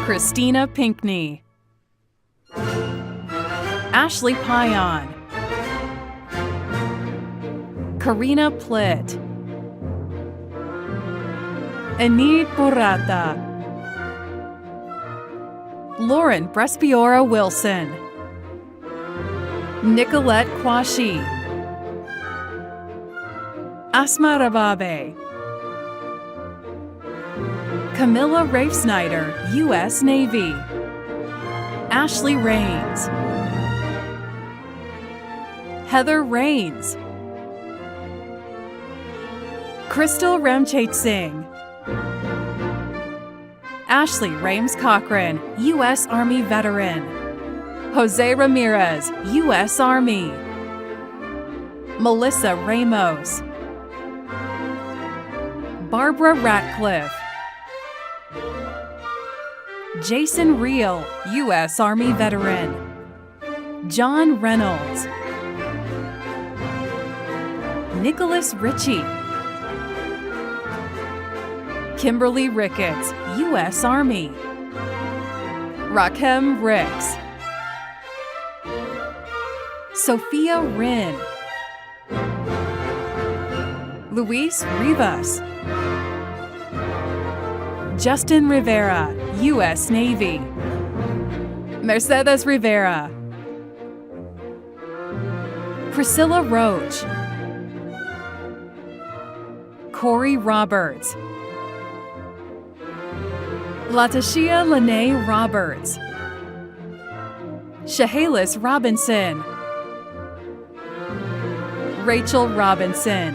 Christina Pinkney, Ashley Payan, Karina Plitt, Enid Borata, Lauren Brespiora Wilson, Nicolette Kwashi, Asma Rababe, Camilla Rafe Snyder, U.S. Navy, Ashley Rains, Heather Rains, Crystal Ramchat Singh, Ashley Rames Cochran, U.S. Army veteran, Jose Ramirez, U.S. Army, Melissa Ramos, Barbara Ratcliffe, Jason Reel, U.S. Army veteran, John Reynolds, Nicholas Ritchie, Kimberly Ricketts, U.S. Army, Rakem Ricks, Sophia Wren, Luis Rivas, Justin Rivera, U.S. Navy, Mercedes Rivera, Priscilla Roach, Corey Roberts, Latashia Lene Roberts, Shahalis Robinson, Rachel Robinson,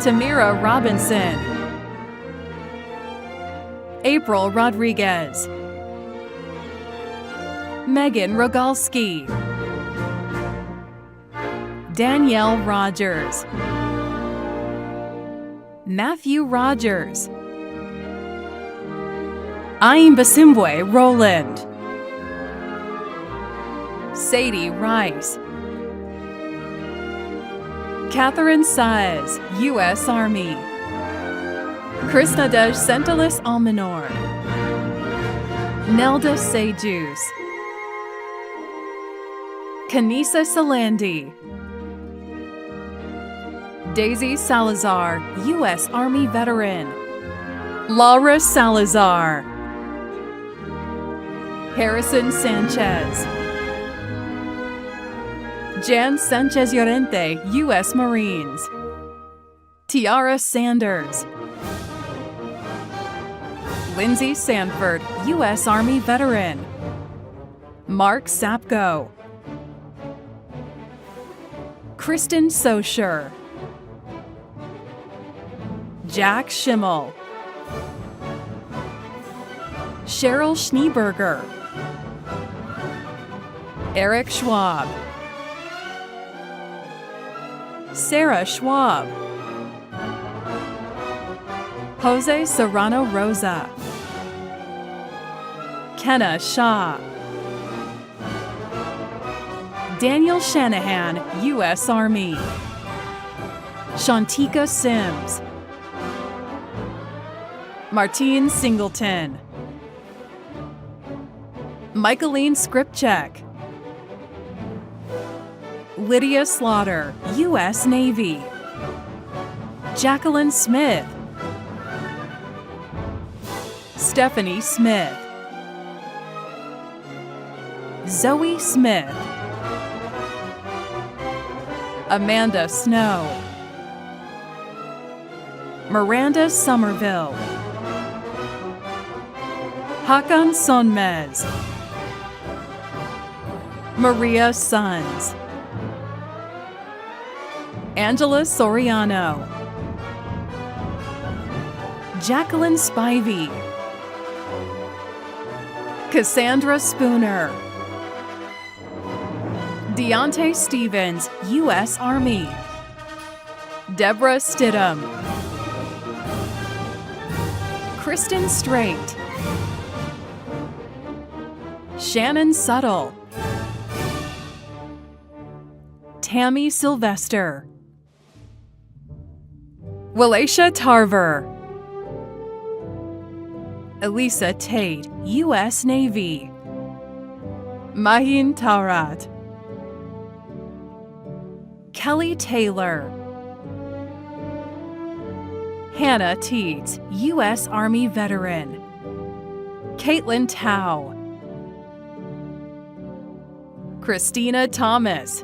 Tamira Robinson, April Rodriguez, Megan Rogalski, Danielle Rogers, Matthew Rogers, Aim Basimbwe Roland, Sadie Rice, Catherine Saez, U.S. Army, Krishnadesh Sentalis Almanor, Nelda Sejus, Kanisa Salandi, Daisy Salazar, U.S. Army veteran, Laura Salazar, Harrison Sanchez, Jan Sanchez Llorente, U.S. Marines, Tiara Sanders, Lindsay Sanford, U.S. Army veteran, Mark Sapko, Kristen Socher, Jack Schimmel, Cheryl Schneeberger, Eric Schwab, Sarah Schwab, Jose Serrano Rosa, Kenna Shaw, Daniel Shanahan, U.S. Army, Shantika Sims, Martine Singleton, Michaeline Skripchek, Lydia Slaughter, U.S. Navy, Jacqueline Smith, Stephanie Smith, Zoe Smith, Amanda Snow, Miranda Somerville, Hakan Sonmez, Maria Sons, Angela Soriano, Jacqueline Spivey, Cassandra Spooner, Deontay Stevens, U.S. Army, Deborah Stidham, Kristen Strait, Shannon Suttle, Tammy Sylvester, Walacia Tarver, Elisa Tate, U.S. Navy, Mahin Tarat, Kelly Taylor, Hannah Teets, U.S. Army veteran, Caitlin Tao, Christina Thomas,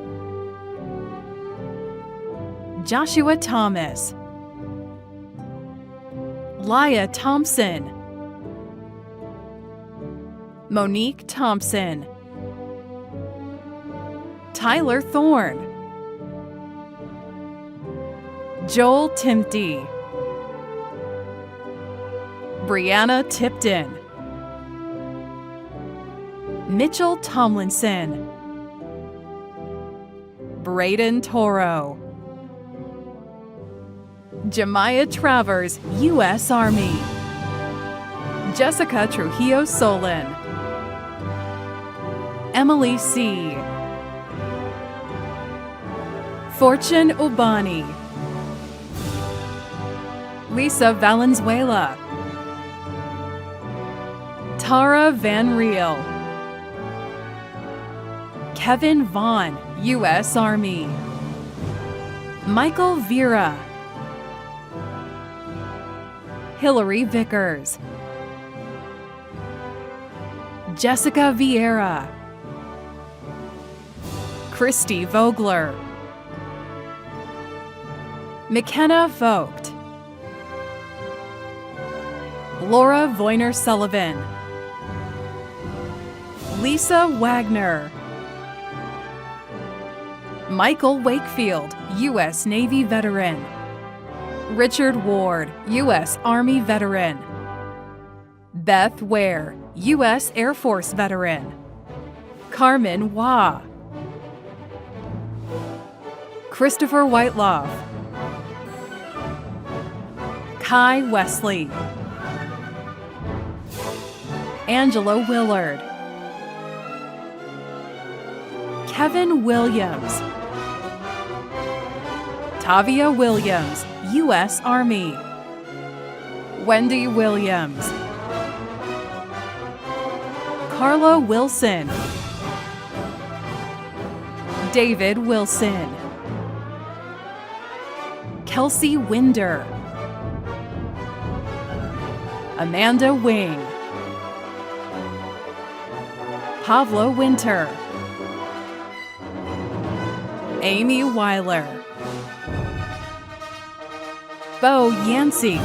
Joshua Thomas, Laya Thompson, Monique Thompson, Tyler Thorne, Joel Timty, Brianna Tipton, Mitchell Tomlinson, Braden Toro, Jemiah Travers, U.S. Army, Jessica Trujillo Solon, Emily C., Fortune Ubani, Lisa Valenzuela, Tara Van Riel, Kevin Vaughn, U.S. Army, Michael Vera, Hillary Vickers, Jessica Vieira, Christy Vogler, McKenna Vogt, Laura Voyner Sullivan, Lisa Wagner, Michael Wakefield, U.S. Navy veteran, Richard Ward, U.S. Army veteran, Beth Ware, U.S. Air Force veteran, Carmen Wah, Christopher Whiteloff, Kai Wesley, Angela Willard, Kevin Williams, Tavia Williams, U.S. Army, Wendy Williams, Carla Wilson, David Wilson, Kelsey Winder, Amanda Wing, Pavlo Winter, Amy Weiler, Bo Yancey,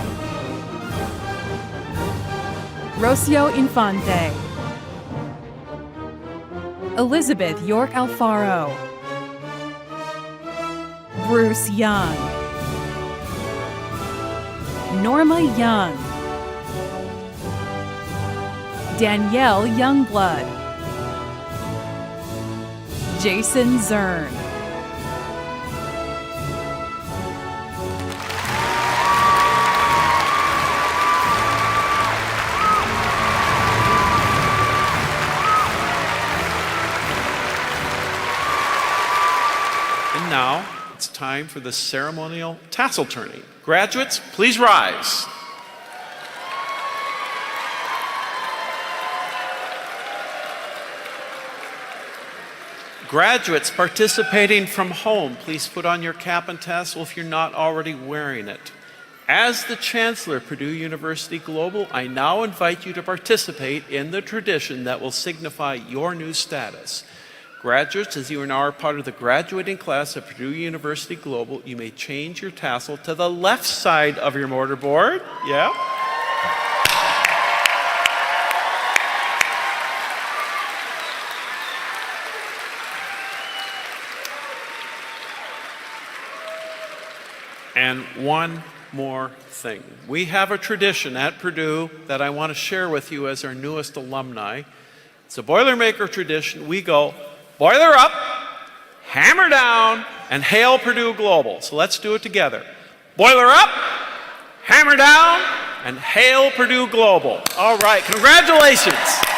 Rocio Infante, Elizabeth York Alfaro, Bruce Young, Norma Young, Danielle Youngblood, Jason Zern. And now it's time for the ceremonial tassel turning. Graduates, please rise. Graduates participating from home, please put on your cap and tassel if you're not already wearing it. As the Chancellor of Purdue University Global, I now invite you to participate in the tradition that will signify your new status. Graduates, as you are now part of the graduating class of Purdue University Global, you may change your tassel to the left side of your mortarboard. Yeah. And one more thing. We have a tradition at Purdue that I want to share with you as our newest alumni. It's a Boilermaker tradition. We go boiler up, hammer down, and hail Purdue Global. So let's do it together. Boiler up, hammer down, and hail Purdue Global. All right, congratulations.